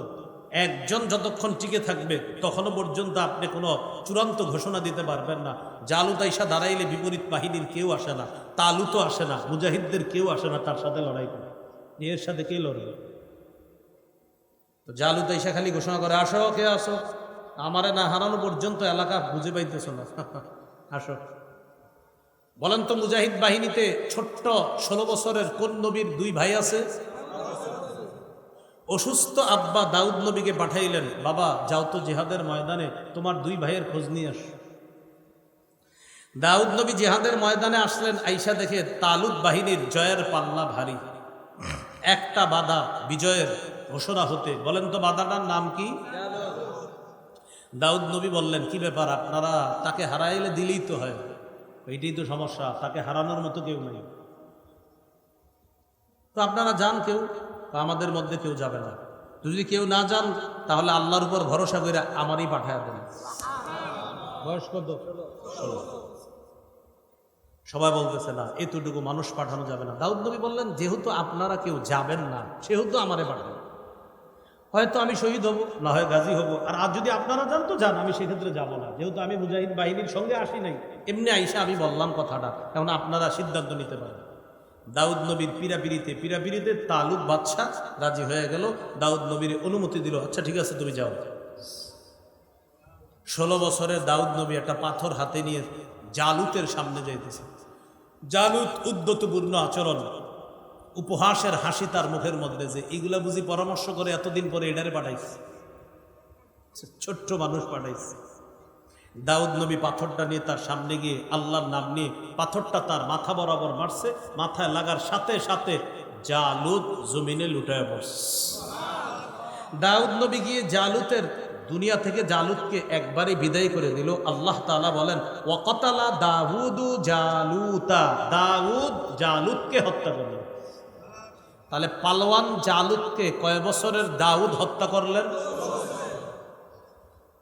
একজন যতক্ষণ টিকে থাকবে তখনও পর্যন্ত আপনি কোনো চূড়ান্ত ঘোষণা দিতে পারবেন না। জালুত আইসা দাঁড়াইলে বিপরীত বাহিনীর কেউ আসে না, তালুতও আসে না, মুজাহিদদের কেউ আসে না তার সাথে লড়াই করে। এর সাথে কে লড়বে? তো জালুত আইসা খালি ঘোষণা করে, আসো কে আসো, আমারে না হারানো পর্যন্ত এলাকা বুঝে পাইতেছ না, আসো। বলেন তো মুজাহিদ বাহিনীতে ছোট্ট 16 বছরের কোন নবীর 2 ভাই আছে? অসুস্থ আব্বা দাউদ নবীকে পাঠাইলেন, বাবা যাও তো জিহাদের ময়দানে তোমার 2 ভাইয়ের খোঁজ নিয়ে আস। দাউদ নবী জিহাদের ময়দানে আসলেন, আইসা দেখে তালুত বাহিনীর জয়ের পাল্লা ভারী। একটা বাধা বিজয়ের ঘোষণা হতে, বলেন তো বাধাটার নাম কি? দাউদ নবী বললেন, কি ব্যাপার আপনারা? তাকে হারাইলে দিলেই তো হয়, এইটাই তো সমস্যা, তাকে হারানোর মতো কেউ নেই। তো আপনারা যান, কেউ আমাদের মধ্যে কেউ যাবে না। যদি কেউ না যান তাহলে আল্লাহর উপর ভরসা করে আমারই পাঠায় দেন। বয়স কত? সবাই বলতেছে না, এতটুকু মানুষ পাঠানো যাবে না। দাউদ নবী বললেন, যেহেতু আপনারা কেউ যাবেন না সেহেতু আমারে পাঠান। হয়তো আমি শহীদ হব, না হয় গাজী হব, আর আজ যদি আপনারা যান তো যান, আমি সেক্ষেত্রে যাব না, যেহেতু আমি মুজাহিদ বাহিনীর সঙ্গে আসি নাই। এমনি আইসা আমি বললাম কথাটা, এখন আপনারা সিদ্ধান্ত নিতে পারেন। দাউদ নবীর পিরাপিরিতে তালুত বাদশা রাজি হয়ে গেল, দাউদ নবীর অনুমতি দিল, আচ্ছা ঠিক আছে তুমি যাও। 16 বছরের দাউদ নবী একটা পাথর হাতে নিয়ে জালুতের সামনে যাইতেছে। জালুত উদ্যতপূর্ণ আচরণ, উপহাসের হাসি তার মুখের মধ্যে, যে এগুলা বুঝি পরামর্শ করে এতদিন পরে এডারে পাঠাইছে, ছোট্ট মানুষ পাঠাইছে। দাউদ নবী পাথরটা নিয়ে তার সামনে গিয়ে আল্লাহর নাম নিয়ে পাথরটা তার মাথা বরাবর মারছে, মাথায় লাগার সাথে সাথে জালুত জমিনে লুটায় পড়ছে। দাউদ নবী গিয়ে জালুতের দুনিয়া থেকে জালুতকে একবারে বিদায় করে দিল। আল্লাহ তাআলা বলেন, ওয়াকাতালা দাউদু জালুতা, দাউদ জালুতকে হত্যা করলেন। তাহলে পালোয়ান জালুতকে কয় বছরের দাউদ হত্যা করলেন?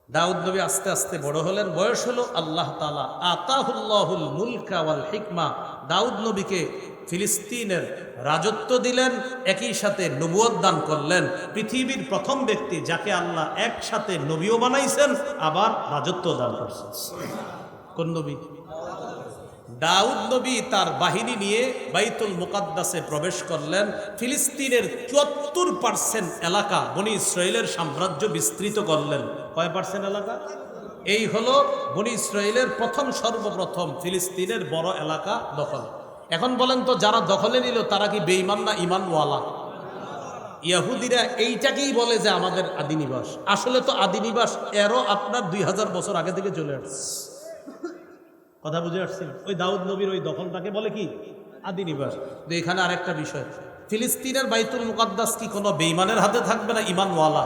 দাউদ নবী আস্তে আস্তে বড় হলেন, বয়স হলো। আল্লাহ তাআলা আতাহুল্লাহুল মুলকা ওয়াল হিকমা, দাউদ নবীকে ফিলিস্তিনের রাজত্ব দিলেন, একই সাথে নবুয়ত দান করলেন। পৃথিবীর প্রথম ব্যক্তি যাকে আল্লাহ একসাথে নবীও বানাইছেন আবার রাজত্ব দান করছেন। কোন নবী? দাউদ নবী তার বাহিনী নিয়ে বাইতুল মুকাদ্দাসে প্রবেশ করলেন। ফিলিস্তিনের 74% এলাকা বনি ইসরাইলের সাম্রাজ্য বিস্তৃত করলেন। কয় পার্সেন্ট এলাকা? এই হলো বনি ইসরাইলের সর্বপ্রথম ফিলিস্তিনের বড় এলাকা দখল। এখন বলেন তো, যারা দখলে নিল তারা কি বেঈমান না ঈমানওয়ালা? ইহুদিরা এইটাকেই বলে যে আমাদের আদি নিবাস। আসলে তো আদি নিবাস এরও আপনার 2000 বছর আগে থেকে চলে আসছে। কথা বুঝে আসছেন? ওই দাউদ নবীর ওই দখলটাকে বলে কি? আদি নিবাস। তো এখানে আরেকটা বিষয়, ফিলিস্তিনের বাইতুল মুকাদ্দাস কি কোনো বেঈমানের হাতে থাকবে না ঈমানওয়ালা?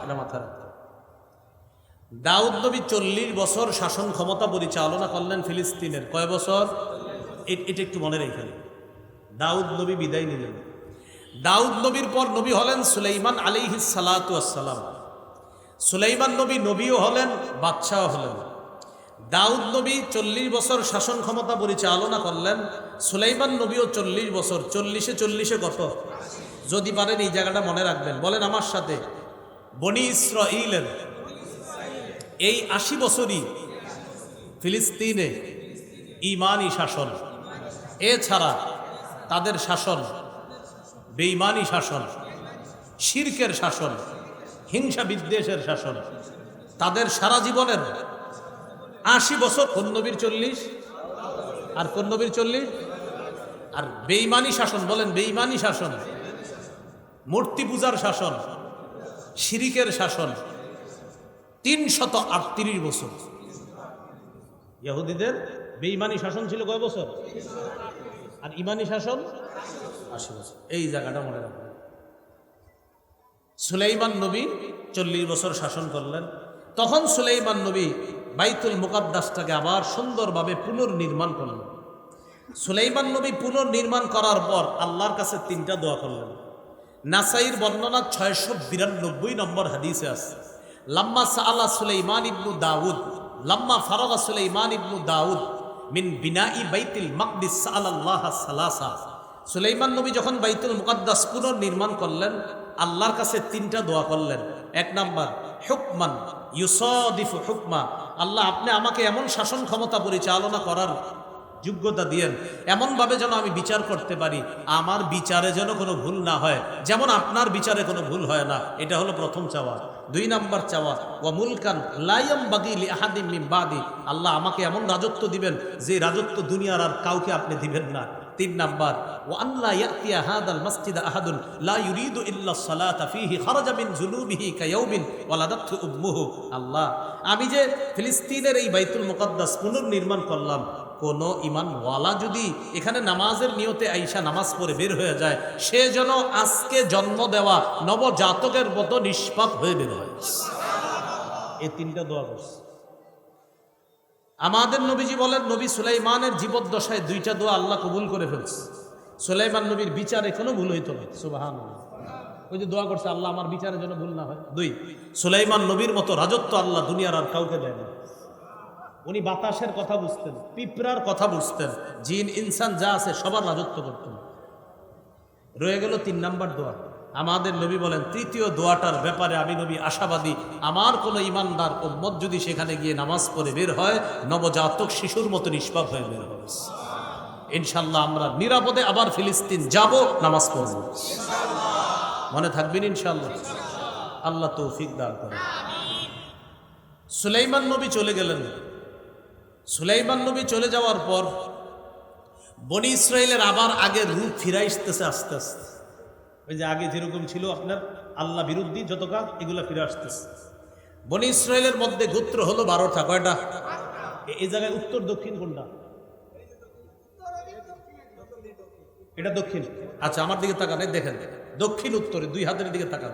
এটা মাথায় রাখতে। দাউদ নবী 40 বছর শাসন ক্ষমতা পরিচালনা করলেন ফিলিস্তিনের। কয় বছর? এটা একটু মনে রেখে। দাউদ নবী বিদায় নিলেন। দাউদ নবীর পর নবী হলেন সুলাইমান আলাইহিস সালাতু ওয়াস সালাম। সুলাইমান নবী নবীও হলেন, বাদশাহ হলেন। দাউদ নবী 40 বছর শাসন ক্ষমতা পরিচালনা করলেন। সুলাইমান নবীও 40 বছর। 40-এ কত? যদি পারেন এই জায়গাটা মনে রাখবেন, বলেন আমার সাথে। বনি ইসরাইলের এই 80 বছরই ফিলিস্তিনে ঈমানি শাসন, এছাড়া তাদের শাসন বেঈমানি শাসন, শিরকের শাসন, হিংসা বিদ্বেষের শাসন। তাদের সারা জীবনের 80 বছর কোন নবীর 40 আর কোন নবীর 40 আর বেঈমানি শাসন। বলেন বেঈমানি শাসন, মূর্তি পূজার শাসন, শিরিকের শাসন 338 বছর। ইহুদিদের বেঈমানি শাসন ছিল কয় বছর? আর ঈমানি শাসন 80 বছর। এই জায়গাটা মনে রাখবেন। সুলাইমান নবী 40 বছর শাসন করলেন। তখন সুলাইমান নবী বাইতুল মুকাদ্দাসটাকে আবার সুন্দরভাবে পুনর্নির্মাণ করলেন। সুলাইমান নবী পুনর্নির্মাণ করার পর আল্লাহর কাছে 3টা দোয়া করলেন। নাসাইর বর্ণনা 692 নম্বর হাদিসে আছে, লাম্মা সাআলা সুলাইমান ইবনু দাউদ, লাম্মা ফারাগা সুলাইমান ইবনু দাউদ মিন বিনাই বাইতুল মাকদিস সাআলাল্লাহ সালাসা। সুলাইমান নবী যখন বাইতুল মুকাদ্দাস পুনর্নির্মাণ করলেন, আল্লাহর কাছে 3টা দোয়া করলেন। 1 নাম্বার হুকমান ইউসাদিফু হুকমা, আল্লাহ আপনি আমাকে এমন শাসন ক্ষমতা পরিচালনা করার যোগ্যতা দিয়েন, এমনভাবে যেন আমি বিচার করতে পারি, আমার বিচারে যেন কোনো ভুল না হয়, যেমন আপনার বিচারে কোনো ভুল হয় না। এটা হলো প্রথম চাওয়া। 2 নাম্বার চাওয়া ওয়া মুলকান লা ইয়ামবাগি লিআহাদিন মিন বাদি, আল্লাহ আমাকে এমন রাজত্ব দিবেন যে রাজত্ব দুনিয়ার আর কাউকে আপনি দিবেন না। 3 নাম্বার ওয়া আল্লা ইয়াতিয়া হাদাল মাসজিদ আহাদুন লা ইউরিদু ইল্লা সালাতা ফীহি খারাজা মিন যুনুবিহি কায়াউমিন ওয়ালাদাতহু উম্মুহু। আল্লাহ আমি যে ফিলিস্তিনের এই বাইতুল মুকাদ্দাস পুনর্নির্মাণ করলাম, কোন ঈমানওয়ালা যদি এখানে নামাজের নিয়তে আইসা নামাজ পড়ে বের হয়ে যায়, সে যেন আজকে জন্ম দেওয়া নবজাতকের মতো নিষ্পাপ হয়ে বের হয়। এই 3টা দোয়া করছে। আমাদের নবীজি বলেন, নবী সুলাইমানের জীবদ্দশায় 2টা দোয়া আল্লাহ কবুল করে ফেলছে। সুলাইমান নবীর বিচারে কোনো ভুল হইতো না। সুবহানাল্লাহ। ওই যে দোয়া করছে, আল্লাহ আমার বিচারে যেন ভুল না হয়। 2, সুলাইমান নবীর মতো রাজত্ব আল্লাহ দুনিয়ার আর কাউকে দেয় না। উনি বাতাসের কথা বুঝতেন, পিঁপড়ার কথা বুঝতেন, জিন ইনসান যা আছে সবার রাজত্ব করতেন। রয়ে গেল 3 নাম্বার দোয়া। আমাদের নবী বলেন, 3য় দোয়াটার ব্যাপারে আমি নবী আশাবাদী, আমার কোনো ইমানদার উম্মত যদি সেখানে গিয়ে নামাজ পড়ে বের হয়, নবজাতক শিশুর মতো নিষ্পাপ হয়ে বের হবে। ইনশাল্লাহ আমরা নিরাপদে আবার ফিলিস্তিন যাব, নামাজ পড়ব। মনে থাকবেন ইনশাল্লাহ। আল্লাহ তৌফিক দান করেন। সুলাইমান নবী চলে গেলেন। সুলাইমান নবী চলে যাওয়ার পর বনি ইসরায়েলের আবার আগের রূপ ফিরে আসতেছে আস্তে আস্তে। ওই যে আগে যেরকম ছিল আপনার আল্লাহ বিরুদ্ধী যত কাজ, এগুলো ফিরে আসতেছে। বনি ইসরায়েলের মধ্যে গোত্র হলো 12টা। কয়টা? এই জায়গায় উত্তর দক্ষিণ কোনটা? এটা দক্ষিণ। আচ্ছা আমার দিকে তাকান, দেখেন দক্ষিণ উত্তরে 2 হাতের দিকে তাকান।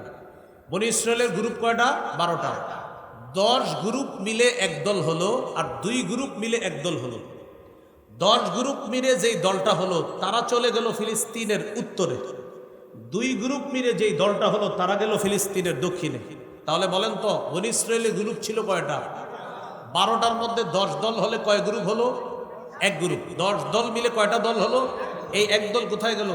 বনি ইসরায়েলের গ্রুপ কয়টা? 12টা। 10 গ্রুপ মিলে এক দল হলো, আর 2 গ্রুপ মিলে এক দল হলো। 10 গ্রুপ মিলে যেই দলটা হলো তারা চলে গেল ফিলিস্তিনের উত্তরে। 2 গ্রুপ মিলে যেই দলটা হলো তারা গেল ফিলিস্তিনের দক্ষিণে। তাহলে বলেন তো বনি ইসরায়েলের গ্রুপ ছিল কয়টা? 12টার মধ্যে 10 দল হলে কয় গ্রুপ হলো? 1 গ্রুপ। 10 দল মিলে কয়টা দল হলো? এই এক দল কোথায় গেল?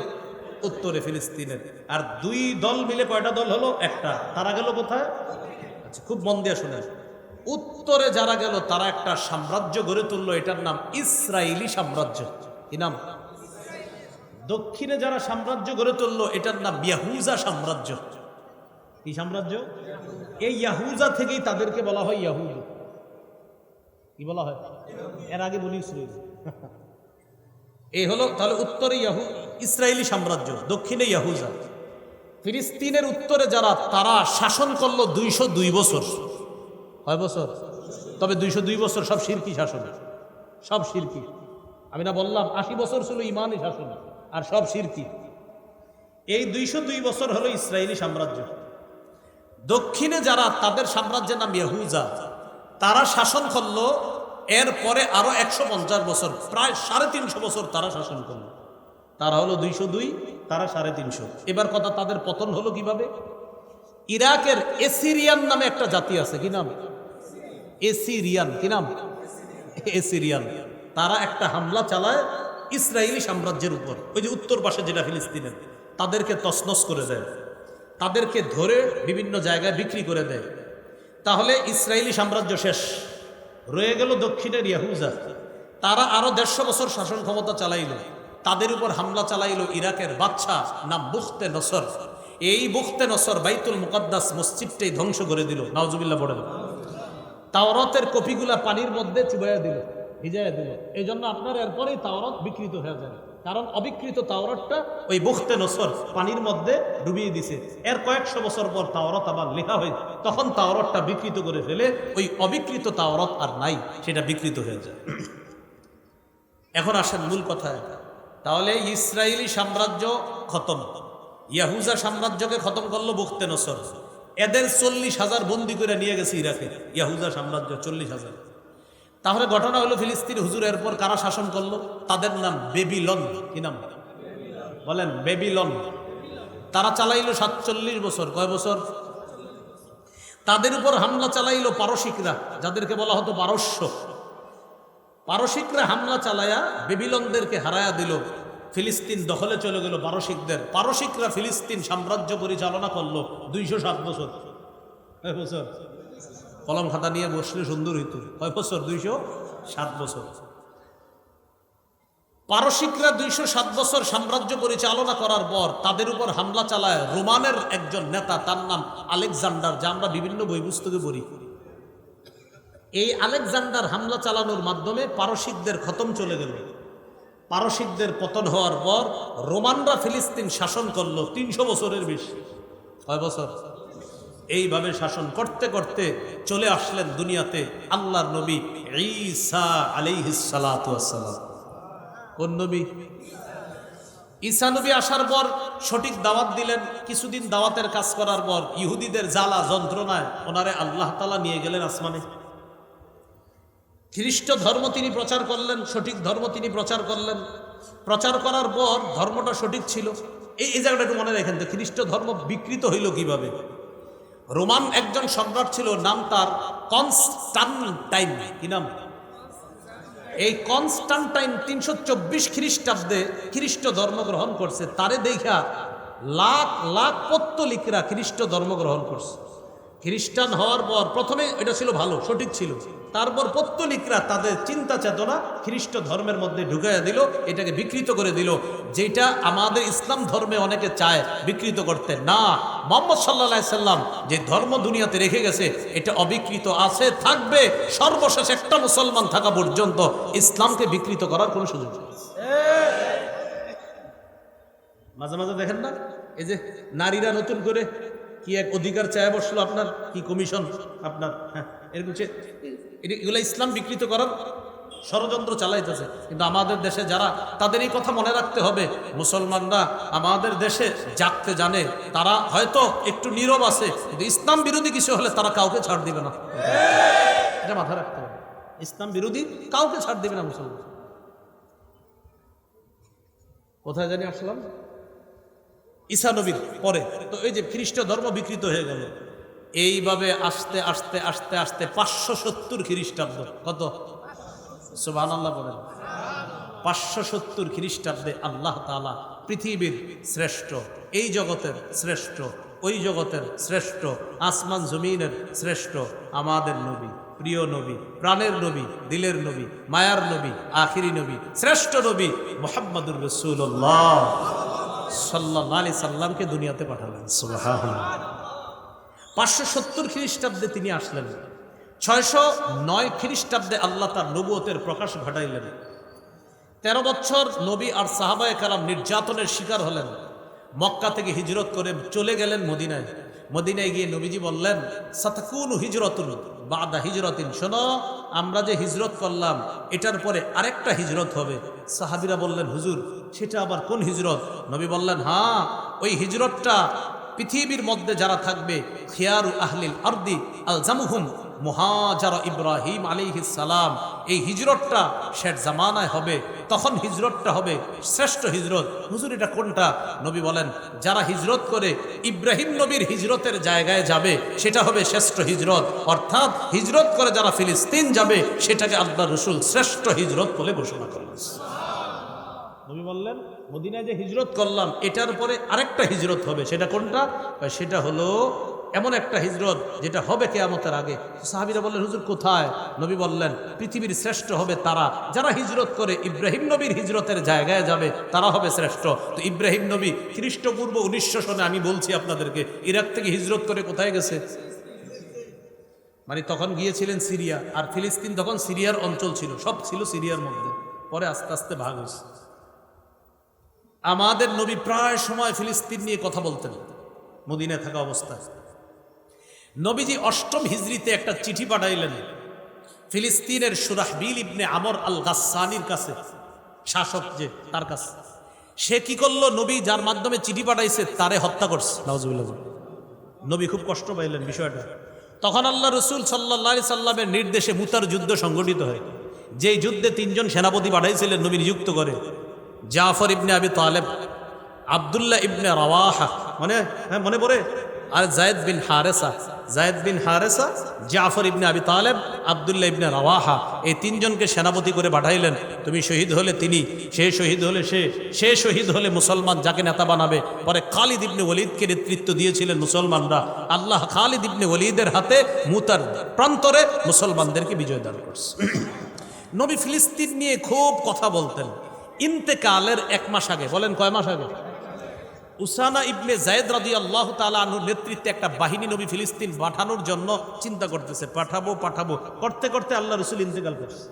উত্তরে ফিলিস্তিনের। আর 2 দল মিলে কয়টা দল হলো? একটা। তারা গেল কোথায়? খুব মন দিয়ে শুনেন। উত্তরে যারা গেল তারা একটা সাম্রাজ্য গড়ে তুললো, এটার নাম ইসরায়েলি সাম্রাজ্য। কি নাম? দক্ষিণে যারা সাম্রাজ্য গড়ে তুললো এটার নাম ইয়াহুজা সাম্রাজ্য। কি সাম্রাজ্য? এই ইয়াহুজা থেকেই তাদেরকে বলা হয় ইয়াহুদ। কি বলা হয়? এর আগে বলি ইসরায়েল। এই হলো তাহলে উত্তরে ইসরায়েলি সাম্রাজ্য, দক্ষিণে ইয়াহুজা। ফিলিস্তিনের উত্তরে যারা, তারা শাসন করলো 202 বছর। কয় বছর? তবে 202 বছর সব শিরকি শাসন, সব শিরকি। আমি না বললাম 80 বছর ছিল ইমানি শাসন, আর সব শিরকি। এই 202 বছর হলো ইসরায়েলি সাম্রাজ্য। দক্ষিণে যারা, তাদের সাম্রাজ্যের নাম ইয়াহুজা। তারা শাসন করলো, এরপরে আরো 150 বছর, প্রায় 350 বছর তারা শাসন করলো। তারা হলো 202, তারা 350। এবার কথা, তাদের পতন হলো কিভাবে? ইরাকের এসিরিয়ান নামে একটা জাতি আছে। কি নাম? এসিরিয়ান। কি নাম? এসিরিয়ান। তারা একটা হামলা চালায় ইসরায়েলি সাম্রাজ্যের উপর। ওই যে উত্তর পাশে যেটা ফিলিস্তিনের, তাদেরকে তছনছ করে দেয়, তাদেরকে ধরে বিভিন্ন জায়গায় বিক্রি করে দেয়। তাহলে ইসরায়েলি সাম্রাজ্য শেষ। রয়ে গেল দক্ষিণের ইয়াহুজা। তারা আরো 150 বছর শাসন ক্ষমতা চালাইল। তাদের উপর হামলা চালাইল ইরাকের বাদশা, নাম বুখতে নসর। এই বুখতে নসর বাইতুল মুকাদ্দাস মসজিদটাই ধ্বংস করে দিল। নাউজুবিল্লাহ পড়েন। তাওরাতের কপিগুলা পানির মধ্যে চুবাইয়া দিল, ভিজাইয়া দিল। এই জন্য আপনার এরপরেই তাওরাত বিকৃত হয়ে যায়, কারণ অবিকৃত তাওরাতটা ওই বুখতে নসর পানির মধ্যে ডুবিয়ে দিছে। এর কয়েকশো বছর পর তাওরাত আবার লেখা হয়, তখন তাওরাতটা বিকৃত করে ফেলে ওই অবিকৃত তাওরাত আর নাই, সেটা বিকৃত হয়ে যায়। এখন আসেন মূল কথায়। তাহলে ইসরায়েলি সাম্রাজ্য খতম, ইয়াহুজা সাম্রাজ্যকে খতম করলো বুখতে নসর। এদের 40,000 বন্দি করে নিয়ে গেছে ইরাকে, ইয়াহুজা সাম্রাজ্য 40,000। তাহলে ঘটনা হলো ফিলিস্তিন, হুজুর এরপর কারা শাসন করলো? তাদের নাম বেবিলন। কি নাম বলেন? বেবিলন। তারা চালাইলো 47 বছর। কয় বছর? তাদের উপর হামলা চালাইলো পারসিকরা, যাদেরকে বলা হতো পারস্য। পারসিকরা হামলা চালায়া বেবিলনদেরকে হারায়া দিল, ফিলিস্তিন দখলে চলে গেল পারসিকদের। পারসিকরা ফিলিস্তিন সাম্রাজ্য পরিচালনা করলো 207 বছর। কয় বছর? কলম খাতা নিয়ে বসলে সুন্দর হইত। কয় বছর? 207 বছর। পারসিকরা 207 বছর সাম্রাজ্য পরিচালনা করার পর তাদের উপর হামলা চালায় রোমানের একজন নেতা, তার নাম আলেকজান্ডার, যা আমরা বিভিন্ন বই পুস্তকে পড়ি। এই আলেকজান্ডার হামলা চালানোর মাধ্যমে পারসিকদের খতম চলে গেল। পারসিকদের পতন হওয়ার পর রোমানরা ফিলিস্তিন শাসন করলো 300 বছরের বেশি। কয় বছর? এইভাবে শাসন করতে করতে চলে আসলেন দুনিয়াতে আল্লাহর নবী ঈসা আলাইহিস সালাতু ওয়াস সালাম। কোন নবী? ঈসা নবী আসার পর সঠিক দাওয়াত দিলেন। কিছুদিন দাওয়াতের কাজ করার পর ইহুদিদের জ্বালা যন্ত্রণায় ওনারে আল্লাহ তাআলা নিয়ে গেলেন আসমানে। খ্রিস্ট ধর্ম তিনি প্রচার করলেন, সঠিক ধর্ম তিনি প্রচার করলেন। প্রচার করার পর ধর্মটা সঠিক ছিল। এই জায়গাটা একটু মনে রাখেন তো, খ্রিস্ট ধর্ম বিকৃত হইল কিভাবে? রোমান একজন সম্রাট ছিল, নাম তার কনস্টান্টাইন। কি নাম? এই কনস্টান্টাইন 324 খ্রিস্টাব্দে খ্রিস্ট ধর্ম গ্রহণ করছে। তারে দেখা লাখ লাখ পত্তলিকরা খ্রিস্ট ধর্ম গ্রহণ করছে। খ্রিস্টান হওয়ার পর প্রথমে এটা ছিল ভালো, সঠিক ছিল। তারপর পত্তলিকরা তাদের চিন্তা চেতনা খ্রিস্ট ধর্মের মধ্যে ঢুকাইয়া দিল, এটাকে বিকৃত করে দিল। যেটা আমাদের ইসলাম ধর্মে অনেকে চায় বিকৃত করতে, না, মুহাম্মদ সাল্লাল্লাহু আলাইহি সাল্লাম যে ধর্ম দুনিয়াতে রেখে গেছে এটা অবিকৃত আছে, থাকবে সর্বশেষ একটা মুসলমান থাকা পর্যন্ত। ইসলামকে বিকৃত করার কোনো সুযোগ নেই। মাঝে মাঝে দেখেন না, এই যে নারীরা নতুন করে কি এক অধিকার চায় বসলো, আপনার কি কমিশন আপনার, হ্যাঁ, এরকম এগুলো ইসলাম বিকৃত করার ষড়যন্ত্র চালাইতেছে। কিন্তু আমাদের দেশে যারা, তাদের এই কথা মনে রাখতে হবে, মুসলমানরা আমাদের দেশে জাগতে জানে, তারা হয়তো একটু নীরব আছে, কিন্তু ইসলাম বিরোধী কিছু হলে তারা কাউকে ছাড় দিবে না। এটা মাথায় রাখতে হবে, ইসলাম বিরোধী কাউকে ছাড় দিবে না মুসলমান। কোথায় জানি আসলাম? ঈসা নবীর পরে তো এই যে খ্রিস্ট ধর্ম বিকৃত হয়ে গেল। এইভাবে আস্তে আস্তে আস্তে আস্তে 570 খ্রিস্টাব্দ, কত? সুবহানাল্লাহ বলেন। 570 খ্রিস্টাব্দে আল্লাহ তাআলা পৃথিবীর শ্রেষ্ঠ, এই জগতের শ্রেষ্ঠ, ওই জগতের শ্রেষ্ঠ, আসমান জমিনের শ্রেষ্ঠ আমাদের নবী, প্রিয় নবী, প্রাণের নবী, দিলের নবী, মায়ার নবী, আখিরি নবী, শ্রেষ্ঠ নবী মুহাম্মদুর রাসূলুল্লাহ সাল্লাল্লাহু আলাইহি সাল্লামকে দুনিয়াতে পাঠালেন। সুবহানাল্লাহ। 570 খ্রিস্টাব্দে তিনি আসলেন। 609 খ্রিস্টাব্দে আল্লাহ তার নবুয়তের প্রকাশ ঘটাইলেন। 13 বছর নবী আর সাহাবায়ে কেরাম নির্যাতনের শিকার হলেন। মক্কা থেকে হিজরত করে চলে গেলেন মদিনায়। মদিনায় গিয়ে নবীজি বললেন, সাতাকুনু হিজরাতুন বাদা হিজরাতিন, শোনো, আমরা যে হিজরত করলাম এটার পরে আরেকটা হিজরত হবে। সাহাবীরা বললেন, হুজুর সেটা আবার কোন হিজরত? নবী বললেন, হ্যাঁ, ওই হিজরতটা পৃথিবীর মধ্যে যারা থাকবে, খিয়ারু আহলিল আরদি আলজামুহুম মুহাজারা ইব্রাহিম আলাইহিস সালাম, এই হিজরতটা শেষ জামানায় হবে, তখন হিজরতটা হবে শ্রেষ্ঠ হিজরত। হুজুর এটা কোনটা? নবী বলেন, যারা হিজরত করে ইব্রাহিম নবীর হিজরতের জায়গায় যাবে সেটা হবে শ্রেষ্ঠ হিজরত। অর্থাৎ হিজরত করে যারা ফিলিস্তিন যাবে সেটাকে আল্লাহর রাসূল শ্রেষ্ঠ হিজরত বলে ঘোষণা করলেন। নবী বললেন, মদিনায় যে হিজরত করলাম এটার পরে আরেকটা হিজরত হবে, সেটা কোনটা? সেটা হলো এমন একটা হিজরত যেটা হবে কিয়ামতের আগে। সাহাবীরা বললেন, হুজুর কোথায়? নবী বললেন, পৃথিবীর শ্রেষ্ঠ হবে তারা যারা হিজরত করে ইব্রাহিম নবীর হিজরতের জায়গায় যাবে, তারা হবে শ্রেষ্ঠ। তো ইব্রাহিম নবী খ্রিস্টপূর্ব 1900 সনে, আমি বলছি আপনাদেরকে, ইরাক থেকে হিজরত করে কোথায় গেছে? মানে তখন গিয়েছিলেন সিরিয়া, আর ফিলিস্তিন তখন সিরিয়ার অঞ্চল ছিল, সব ছিল সিরিয়ার মধ্যে, পরে আস্তে আস্তে ভাগ হয়েছে। আমাদের নবী প্রায় সময় ফিলিস্তিন নিয়ে কথা বলতেন মদিনায় থাকা অবস্থায়। নবীজি 8ম হিজরিতে একটা চিঠি পাঠাইলেন ফিলিস্তিনের সুরাহবিল ইবনে আমর আল গাসসানির কাছে, শাসক যে, তার কাছে। সে কি করলো? নবী যার মাধ্যমে চিঠি পাঠাইছে তারে হত্যা করছে। নাউজুবিল্লাহ। নবী খুব কষ্ট পাইলেন বিষয়টা। তখন আল্লাহ রসুল সাল্লাল্লাহু আলাইহি সাল্লামের নির্দেশে মুতার যুদ্ধ সংগঠিত হয়, যেই যুদ্ধে 3 জন সেনাপতি পাঠাইছিলেন নবী নিযুক্ত করে, জাফর ইবনে আবি তালেব, আব্দুল্লাহ ইবনে রাওয়াহা, মনে পড়ে, আর জায়েদ বিন হারেসা, জাফর ইবনে আবি তালেব, আব্দুল্লাহ ইবনে রাওয়াহা, এই 3 জনকে সেনাপতি করে পাঠাইলেন। তুমি শহীদ হলে তিনি, সে শহীদ হলে সে শহীদ হলে মুসলমান যাকে নেতা বানাবে। পরে খালিদ ইবনে ওয়ালিদকে নেতৃত্ব দিয়েছিলেন মুসলমানরা। আল্লাহ খালিদ ইবনে ওয়ালিদের হাতে মুতার প্রান্তরে মুসলমানদেরকে বিজয় দান করছে। নবী ফিলিস্তিন নিয়ে খুব কথা বলতেন। ইন্তেকালের 1 মাস আগে, বলেন কয় মাস আগে, উসামা ইবনে যায়েদ রাদিয়াল্লাহু তাআলা আনহুর নেতৃত্বে একটা বাহিনী নবী ফিলিস্তিন পাঠানোর জন্য চিন্তা করতেছে, পাঠাবো করতে করতে আল্লাহ রাসূল ইন্তেকাল করছে।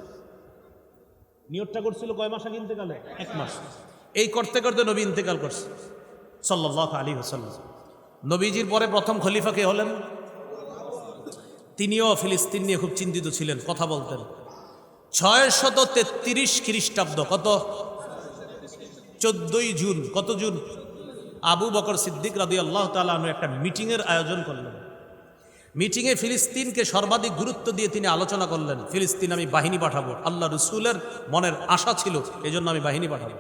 নিয়তটা করছিল কয় মাস আগে ইন্তেকালে? 1 মাস। এই করতে করতে নবী ইন্তেকাল করছে সাল্লাল্লাহু আলাইহি ওয়াসাল্লাম। নবীজির পরে প্রথম খলিফা কে হলেন? তিনিও ফিলিস্তিন নিয়ে খুব চিন্তিত ছিলেন, কথা বলতেন। 633 খ্রিস্টাব্দ, কত? 14ই জুন। কত জুন? আবু বকর সিদ্দিক রাদিয়াল্লাহু তাআলা আনহু একটা মিটিংয়ের আয়োজন করলেন। মিটিংয়ে ফিলিস্তিনকে সর্বাধিক গুরুত্ব দিয়ে তিনি আলোচনা করলেন, ফিলিস্তিন আমি বাহিনী পাঠাবো। আল্লাহ রসুলের মনের আশা ছিল, এজন্য আমি বাহিনী পাঠাবো।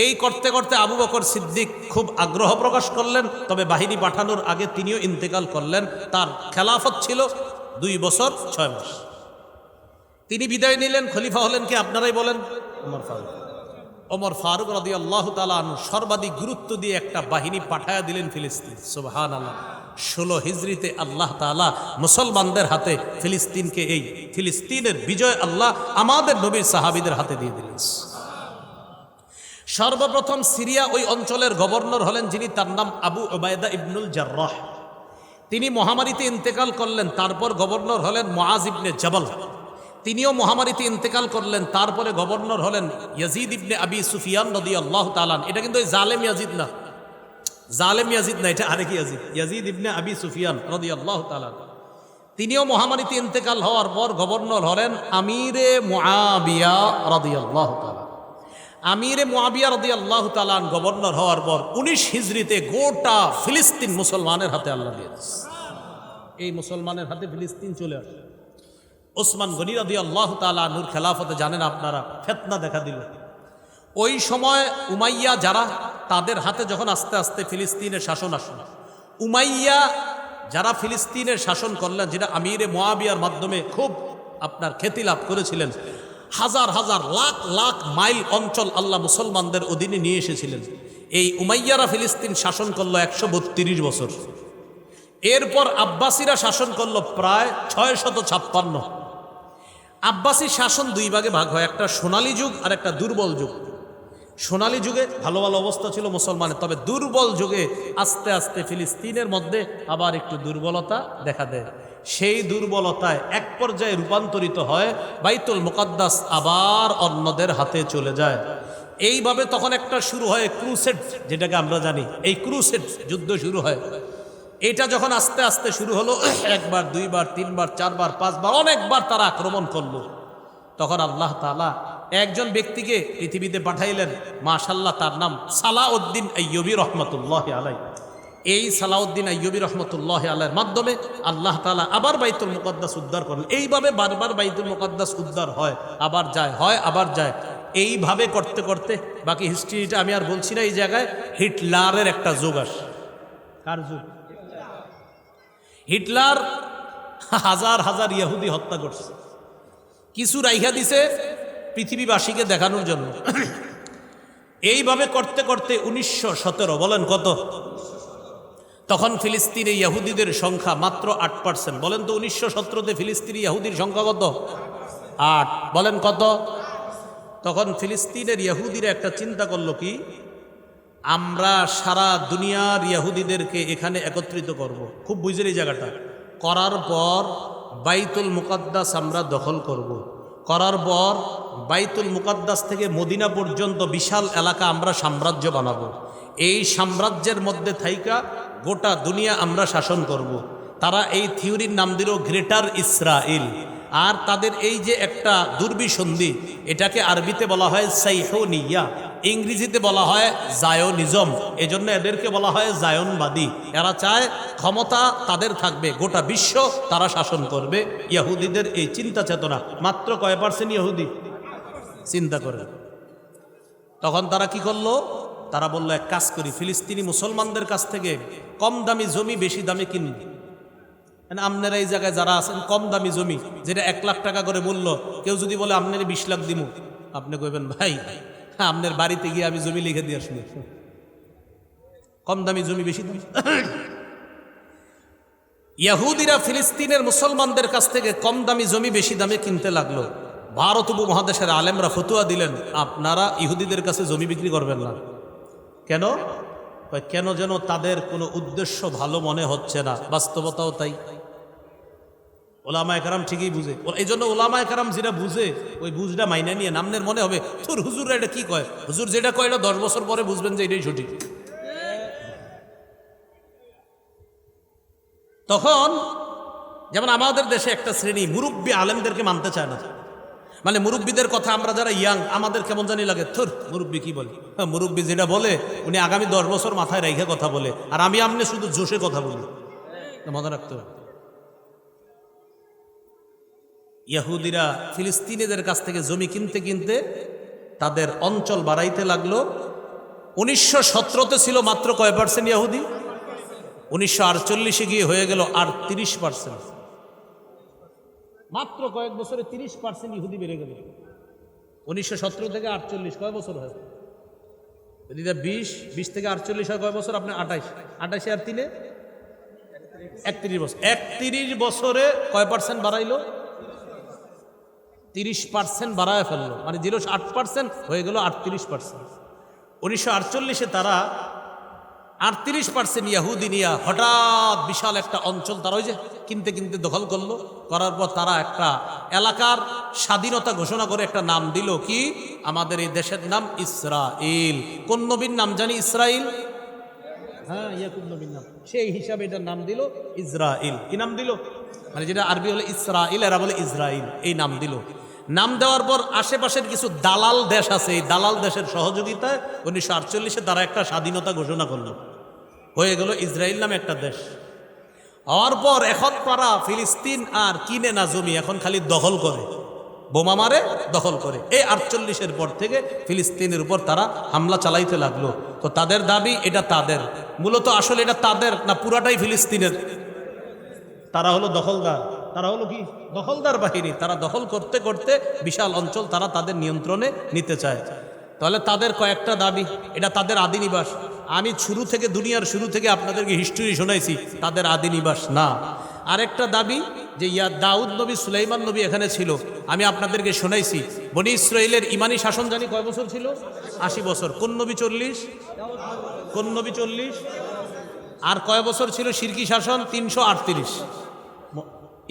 এই করতে করতে আবু বকর সিদ্দিক খুব আগ্রহ প্রকাশ করলেন, তবে বাহিনী পাঠানোর আগে তিনিও ইন্তেকাল করলেন। তার খেলাফত ছিল 2 বছর 6 মাস। তিনি বিদায় নিলেন। খলিফা হলেন কে? আপনারাই বলেন। ওমর ফারুক রাদিয়াল্লাহু তাআলা আনহু সর্বাধিক গুরুত্ব দিয়ে একটা বাহিনী পাঠায়া দিলেন ফিলিস্তিন। সুবহানাল্লাহ। 16 হিজরিতে আল্লাহ তাআলা মুসলমানদের হাতে ফিলিস্তিনকে, এই ফিলিস্তিনের বিজয় আল্লাহ আমাদের নবীর সাহাবীদের হাতে দিয়ে দিলেন। সর্বপ্রথম সিরিয়া ওই অঞ্চলের গভর্নর হলেন যিনি, তার নাম আবু উবাইদা ইবনুল জাররাহ। তিনি মহামারীতে ইন্তেকাল করলেন। তারপর গভর্নর হলেন মুআজ ইবনে জাবাল, তিনিও মহামারীতে ইন্তেকাল করলেন। তারপরে গভর্নর হলেন ইয়াজিদ ইবনে আবি সুফিয়ান রাদিয়াল্লাহু তাআলা। এটা কিন্তু ওই জালেম ইয়াজিদ না, এটা আরেক ইয়াজিদ, ইয়াজিদ ইবনে আবি সুফিয়ান রাদিয়াল্লাহু তাআলা। তিনিও মহামারীতে ইন্তেকাল হওয়ার পর গভর্নর হলেন আমিরে মুআবিয়া রাদিয়াল্লাহু তাআলা। আমিরে মুআবিয়া রাদিয়াল্লাহু তাআলা গভর্নর হওয়ার পর 19 হিজরিতে গোটা ফিলিস্তিন মুসলমানের হাতে আল্লাহ দিয়েছে। এই মুসলমানের হাতে ফিলিস্তিন চলে আসে। ওসমান গনি রাদিয়াল্লাহু তাআলা আনহুর খেলাফতে জানেন আপনারা ফিতনা দেখা দিল। ওই সময় উমাইয়া যারা, তাদের হাতে যখন আস্তে আস্তে ফিলিস্তিনের শাসন আসলো, উমাইয়া যারা ফিলিস্তিনের শাসন করলেন, যেটা আমিরে মুআবিয়ার মাধ্যমে খুব আপনার খ্যাতি লাভ করেছিলেন, হাজার হাজার লাখ লাখ মাইল অঞ্চল আল্লাহ মুসলমানদের অধীনে নিয়ে এসেছিলেন। এই উমাইয়ারা ফিলিস্তিন শাসন করলো 132 বছর। এরপর আব্বাসীরা শাসন করলো প্রায় 656। আব্বাসী শাসন 2 ভাগে ভাগ হয়, একটা সোনালী যুগ আর একটা দুর্বল যুগ। সোনালী যুগে ভালো ভালো অবস্থা ছিল মুসলমানের, তবে দুর্বল যুগে আস্তে আস্তে ফিলিস্তিনের মধ্যে আবার একটু দুর্বলতা দেখা দেয়। সেই দুর্বলতায় এক পর্যায়ে রূপান্তরিত হয়, বাইতুল মুকাদ্দাস আবার অন্যদের হাতে চলে যায়। এইভাবে তখন একটা শুরু হয় ক্রুসেড, যেটাকে আমরা জানি, এই ক্রুসেড যুদ্ধ শুরু হয়। এটা যখন আস্তে আস্তে শুরু হলো, 1 বার 2 বার 3 বার 4 বার 5 বার অনেকবার তারা আক্রমণ করলো। তখন আল্লাহ তাআলা একজন ব্যক্তিকে পৃথিবীতে পাঠাইলেন, মাশাআল্লাহ, তার নাম সালাউদ্দিন আইয়ুবী রহমাতুল্লাহি আলাইহি। এই সালাউদ্দিন আইয়ুবী রহমাতুল্লাহি আলাইহির মাধ্যমে আল্লাহ তাআলা আবার বাইতুল মুকাদ্দাস উদ্ধার করলেন। এইভাবে বারবার বাইতুল মুকাদ্দাস উদ্ধার হয়, আবার যায়, হয় আবার যায়। এইভাবে করতে করতে বাকি হিস্ট্রিটা আমি আর বলছি না। এই জায়গায় হিটলারের একটা যুগ আসে। কার যুগ? হিটলার হাজার হাজার ইহুদি হত্যা করছে, কিছু রাইখা দিছে পৃথিবীবাসীকে দেখানোর জন্য। এইভাবে করতে করতে 1917, বলেন কত? তখন ফিলিস্তিনে ইহুদিদের সংখ্যা মাত্র 8%। বলেন তো 1917তে ফিলিস্তিনি ইহুদির সংখ্যা কত? 8। বলেন কত? তখন ফিলিস্তিনের ইহুদিরা একটা চিন্তা করলো কি, আমরা সারা দুনিয়ার ইহুদিদেরকে এখানে একত্রিত করব। খুব বুঝের এই জায়গাটা করার পর বাইতুল মুকাদ্দাস আমরা দখল করব। করার পর বাইতুল মুকাদ্দাস থেকে মদিনা পর্যন্ত বিশাল এলাকা আমরা সাম্রাজ্য বানাবো। এই সাম্রাজ্যের মধ্যে থাইকা গোটা দুনিয়া আমরা শাসন করব। তারা এই থিওরির নাম দিল গ্রেটার ইসরায়েল। আর তাদের এই যে একটা দুর্বিসন্ধি, এটাকে আরবিতে বলা হয় সাইহনিয়া। ইংরেজিতে বলা হয় জায়োনিজম, এজন্য এদেরকে বলা হয় জায়নবাদী। এরা চায় ক্ষমতা তাদের থাকবে, গোটা বিশ্ব তারা শাসন করবে। ইহুদিদের এই চিন্তা চেতনা। মাত্র কয় পার্সেন্ট ইহুদি? চিন্তা করে। তখন তারা কি করলো? তারা বললো এক কাজ করি, ফিলিস্তিনি মুসলমানদের কাছ থেকে কম দামি জমি বেশি দামে কিনবি। আপনারা এই জায়গায় যারা আছেন, কম দামি জমি যেটা 1 লাখ টাকা করে মূল্য, কেউ যদি বলে আপনার 20 লাখ দিমু, আপনি কইবেন ভাই আপনার বাড়িতে গিয়ে আমি জমি লিখে দিয়ে আসবো। কম দামি জমি বেশি দামি। ইহুদিরা ফিলিস্তিনের মুসলমানদের কাছ থেকে কম দামি জমি বেশি দামে কিনতে লাগলো। ভারত উপমহাদেশের আলেমরা ফতুয়া দিলেন, আপনারা ইহুদিদের কাছে জমি বিক্রি করবেন না। কেন? কেন যেন তাদের কোনো উদ্দেশ্য ভালো মনে হচ্ছে না। বাস্তবতাও তাই। ওলামায়ে কেরাম ঠিকই বুঝে, এই জন্য ওলামায়ে কেরাম যেটা বুঝে ওই বুঝটা মাইনা নিয়ে নামনের মনে হবে তোর হুজুররা এটা কি কয়, হুজুর যেটা কয় এটা 10 বছর পরে বুঝবেন যে এটাই সঠিক। তখন যেমন আমাদের দেশে একটা শ্রেণী মুরব্বী আলেমদেরকে মানতে চায় না। মানে মুরব্বীদের কথা আমরা যারা ইয়াং, আমাদের কেমন জানি লাগে, থুর মুরব্বী কি বলে। মুরব্বী যেটা বলে উনি আগামী 10 বছর মাথায় রেখে কথা বলে, আর আমি আমনে শুধু জোশে কথা বলি। মনে রাখতে হবে। ইহুদিরা ফিলিস্তিনিদের কাছ থেকে জমি কিনতে কিনতে তাদের অঞ্চল বাড়াইতে লাগলো। 1917-তে ছিল মাত্র কয় পার্সেন্ট ইহুদি? 1948-এ গিয়ে হয়ে গেল 38%। মাত্র কয়েক বছরে 30% ইহুদি বেড়ে গেল। 1917 থেকে 48 কয় বছর হয়? যদি 20 থেকে 48 হয় কয় বছর? আপনার 28 আর 3 31 বছর। 31 বছরে কয় পার্সেন্ট বাড়াইলো? 30% বাড়ায় ফেললো। মানে 8% হয়ে গেল 38%। 1948-এ তারা 38% ইহুদি নিয়ে হঠাৎ বিশাল একটা অঞ্চল তারা ওই যে কিনতে কিনতে দখল করলো। করার পর তারা একটা এলাকার স্বাধীনতা ঘোষণা করে একটা নাম দিল, কি? আমাদের এই দেশের নাম ইসরাইল। কোন নবীর নাম জানি? ইসরাইল। হ্যাঁ, ইয়াকুব নবীর নাম। সেই হিসাবে এটার নাম দিল ইসরাইল। কি নাম দিল? মানে যেটা আরবি হলো ইসরাইল, এরা বলে ইসরাইল, এই নাম দিল। নাম দেওয়ার পর আশেপাশের কিছু দালাল দেশ আছে, এই দালাল দেশের সহযোগিতায় 1948-এ তারা একটা স্বাধীনতা ঘোষণা করলো, হয়ে গেল ইসরায়েল নামে একটা দেশ। হওয়ার পর এখন তারা ফিলিস্তিন আর কিনে না জমি, এখন খালি দখল করে, বোমা মারে, দখল করে। এই 48-এর পর থেকে ফিলিস্তিনের উপর তারা হামলা চালাইতে লাগলো। তো তাদের দাবি এটা তাদের, মূলত আসলে এটা তাদের না, পুরাটাই ফিলিস্তিনের। তারা হলো দখলদার। তারা হলো কি? দখলদার বাহিনী। তারা দখল করতে করতে বিশাল অঞ্চল তারা তাদের নিয়ন্ত্রণে নিতে চায়। তাহলে তাদের কয়েকটা দাবি, এটা তাদের আদি নিবাস। আমি শুরু থেকে, দুনিয়ার শুরু থেকে আপনাদেরকে হিস্ট্রি শোনাইছি, তাদের আদি নিবাস না। আরেকটা দাবি যে দাউদ নবী, সুলাইমান নবী এখানে ছিল। আমি আপনাদেরকে শোনাইছি বনি ইসরাইলের ইমানি শাসন জানি কয় বছর ছিল? 80 বছর। কোন নবী 40? কোন নবী 40? আর কয় বছর ছিল শিরকি শাসন? 338।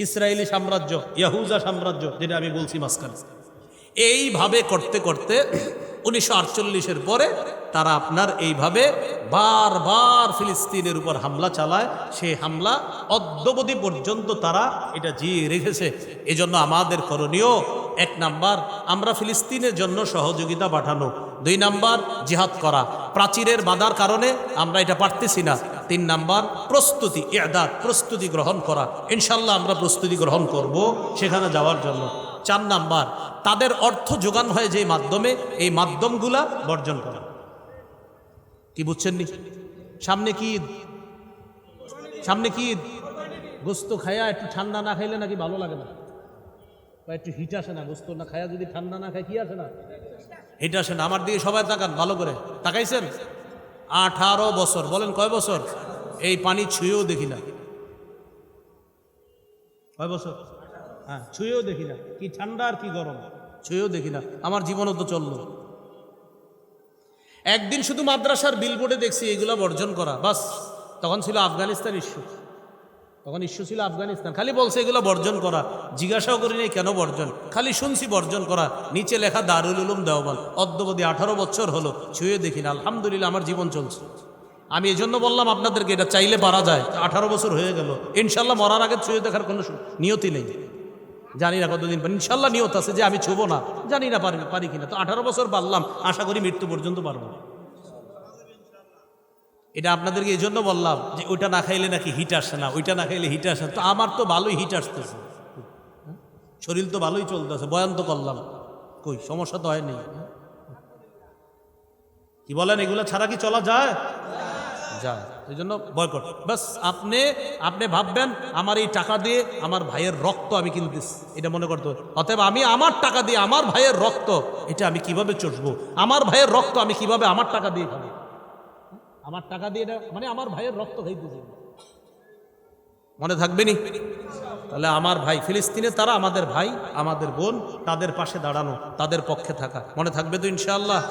ইসরায়েলি সাম্রাজ্য, ইয়াহুজা সাম্রাজ্য, যেটা আমি বলছি মাঝখানে। এইভাবে করতে করতে 1948-এর পরে তারা আপনার এইভাবে বারবার ফিলিস্তিনের উপর হামলা চালায়। সেই হামলা অদ্যাবধি পর্যন্ত তারা এটা জিয়ে রেখেছে। এজন্য আমাদের করণীয়, 1 নাম্বার আমরা ফিলিস্তিনের জন্য সহযোগিতা পাঠানো, 2 নাম্বার জিহাদ করা। প্রাচীরের বাধার কারণে আমরা এটা পারতেছি না। 3 নাম্বার প্রস্তুতি, ইআদাদ, প্রস্তুতি গ্রহণ করা। ইনশাল্লাহ আমরা প্রস্তুতি গ্রহণ করব সেখানে যাওয়ার জন্য। 4 নাম্বার তাদের অর্থ যোগান হয় যে মাধ্যমে, এই মাধ্যমগুলা বর্জন করা। কি বুঝছেন নি? সামনে কি ঈদ? সামনে কি ঈদ? গোস্ত খায়া একটু ঠান্ডা না খাইলে নাকি ভালো লাগে না, বা একটু হিট আসে না? গোস্ত না খায়া যদি ঠান্ডা না খায় কি আসে না? হিট আসে না। আমার দিকে সবাই তাকান, ভালো করে তাকাইছেন? 18 বছর, বলেন কয় বছর? এই পানি ছুঁয়েও দেখি না। কয় বছর? হ্যাঁ, ছুঁয়েও দেখি না। কি ঠান্ডা আর কি গরম, ছুঁয়েও দেখি না। আমার জীবনও তো চললো। একদিন শুধু মাদ্রাসার বিলবোর্ডে দেখছি এগুলো বর্জন করা, বাস। তখন ছিল আফগানিস্তান ইস্যু, তখন ইস্যু ছিল আফগানিস্তান। খালি বলছে এগুলো বর্জন করা, জিজ্ঞাসাও করি নাই কেন বর্জন, খালি শুনছি বর্জন করা। নিচে লেখা দারুল উলুম দেওবন্দ, অদ্যাবধি 18 বছর হলো, ছুঁয়ে দেখি না। আলহামদুলিল্লাহ আমার জীবন চলছে। আমি এই জন্য বললাম আপনাদেরকে, এটা চাইলে পারা যায়। 18 বছর হয়ে গেল, ইনশাল্লাহ মরার আগে ছুঁয়ে দেখার কোনো নিয়তি নেই। জানি না কতদিন পারি, ইনশাল্লাহ নিয়ত আছে যে আমি ছুবো না, জানি না পারি কিনা। তো 18 বছর পারলাম, আশা করি মৃত্যু পর্যন্ত পারবো। এটা আপনাদেরকে এই জন্য বললাম যে ওইটা না খাইলে নাকি হিট আসে না, ওইটা না খাইলে হিট আসে না। তো আমার তো ভালোই হিট আসতেছে, শরীর তো ভালোই চলতেছে, বয়ান তো করলাম, কই সমস্যা তো হয়নি। কি বলেন, এগুলো ছাড়া কি চলা যায়? যায়। এই জন্য বয়কট। বাস আপনি ভাববেন আমার এই টাকা দিয়ে আমার ভাইয়ের রক্ত আমি কিনতেছি, এটা মনে করতে হবে। অতএব আমি আমার টাকা দিয়ে আমার ভাইয়ের রক্ত, এটা আমি কিভাবে চষবো, আমার ভাইয়ের রক্ত আমি কিভাবে আমার টাকা দিয়ে খাবো, আমার টাকা দিয়ে এটা মানে আমার ভাইয়ের রক্ত খাইতেছি, মনে থাকবে নি? তাহলে আমার ভাই ফিলিস্তিনে, তারা আমাদের ভাই আমাদের বোন, তাদের পাশে দাঁড়ানো, তাদের পক্ষে থাকা, মনে থাকবে তো ইনশাআল্লাহ?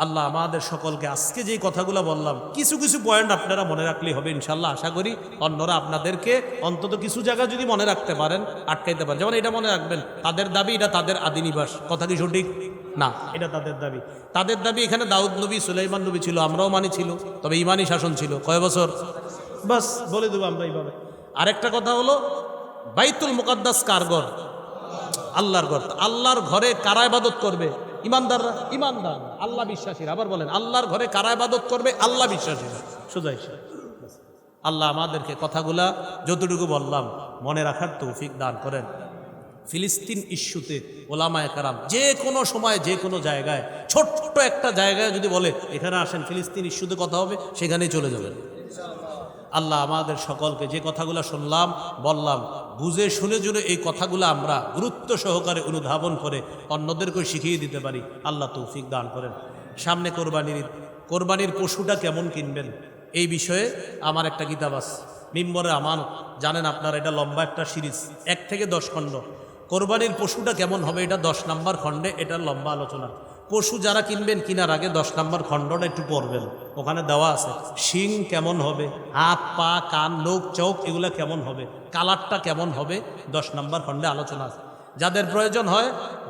আল্লাহ আমাদের সকলকে আজকে যেই কথাগুলো বললাম কিছু কিছু পয়েন্ট আপনারা মনে রাখলেই হবে ইনশাআল্লাহ। আশা করি অন্যরা আপনাদেরকে অন্তত কিছু জায়গা যদি মনে রাখতে পারেন, আটকাইতে পারেন। যেমন এটা মনে রাখবেন, তাদের দাবি এটা তাদের আদি নিবাস, কথা কি সঠিক না? এটা তাদের দাবি। তাদের দাবি এখানে দাউদ নবী, সুলাইমান নবী ছিল, আমরাও মানি ছিল, তবে ইমানি শাসন ছিল কয় বছর? বাস বলে দেবো আমরা এইভাবে। আরেকটা কথা হলো, বাইতুল মুকাদ্দাস কার ঘর? আল্লাহর ঘর। আল্লাহর ঘরে কারা ইবাদত করবে? ইমানদাররা। ইমানদার আল্লাহ বিশ্বাসীরা। আবার বলেন, আল্লাহর ঘরে কারা ইবাদত করবে? আল্লাহ বিশ্বাসীরা। সোজা হিসাব। আল্লাহ আমাদেরকে কথাগুলা যতটুকু বললাম মনে রাখার তৌফিক দান করেন। ফিলিস্তিন ইস্যুতে ওলামায়ে কেরাম যে কোনো সময় যে কোনো জায়গায়, ছোট্ট একটা জায়গায় যদি বলে এখানে আসেন ফিলিস্তিন ইস্যুতে কথা হবে, সেখানেই চলে যাবেন। আল্লাহ আমাদের সকলকে যে কথাগুলো শুনলাম বললাম বুঝে শুনে জুড়ে এই কথাগুলো আমরা গুরুত্ব সহকারে অনুধাবন করে অন্যদেরকে শিখিয়ে দিতে পারি, আল্লাহ তৌফিক দান করেন। সামনে কোরবানির পশুটা কেমন কিনবেন এই বিষয়ে আমার একটা কিতাব আছে, মিম্বরে আমানত। জানেন আপনারা, এটা লম্বা একটা সিরিজ, 1 থেকে 10 খণ্ড। কোরবানির পশুটা কেমন হবে এটা 10 নম্বর খণ্ডে, এটার লম্বা আলোচনা। পশু যারা কিনবেন, কিনার আগে 10 নম্বর খণ্ডটা একটু পড়বেন, ওখানে দেওয়া আছে শিং কেমন হবে, হাত পা কান নখ চোখ এগুলা কেমন হবে, কালারটা কেমন হবে, 10 নম্বর খণ্ডে আলোচনা আছে। যাদের প্রয়োজন হয়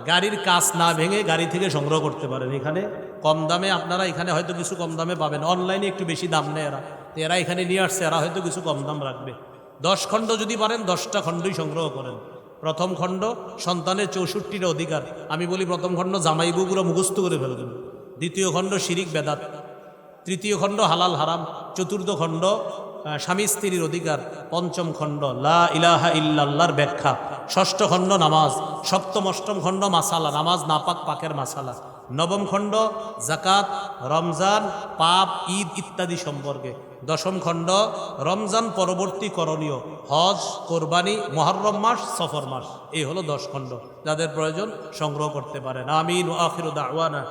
গাড়ির কাঁচ না ভেঙে গাড়ি থেকে সংগ্রহ করতে পারেন, এখানে কম দামে আপনারা এখানে হয়তো কিছু কম দামে পাবেন, অনলাইনে একটু বেশি দাম নেয় এরা, তো এরা এখানে নিয়ে আসছে, এরা হয়তো কিছু কম দাম রাখবে। 10 খণ্ড যদি পারেন 10টা খণ্ডই সংগ্রহ করেন। প্রথম খণ্ড সন্তানের 64টা অধিকার, আমি বলি প্রথম খণ্ড জামাইবু পুরো মুখস্থ করে ফেলবেন। দ্বিতীয় খণ্ড শিরিক বেদাত, তৃতীয় খণ্ড হালাল হারাম, চতুর্থ খণ্ড স্বামী স্ত্রীর অধিকার, পঞ্চম খণ্ড লা ইলাহা ইল্লাল্লাহর ব্যাখ্যা, ষষ্ঠ খণ্ড নামাজ, সপ্তম অষ্টম খণ্ড মাসালা, নামাজ নাপাক পাকের মাসালা, নবম খণ্ড জাকাত, রমজান, পাপ, ঈদ ইত্যাদি সম্পর্কে, দশম খণ্ড রমজান পরবর্তী করণীয়, হজ, কোরবানি, মুহররম মাস, সফর মাস। এই হলো 10 খণ্ড। যাদের প্রয়োজন সংগ্রহ করতে পারেন। আমিন ওয়া আখিরু দাওয়ানা।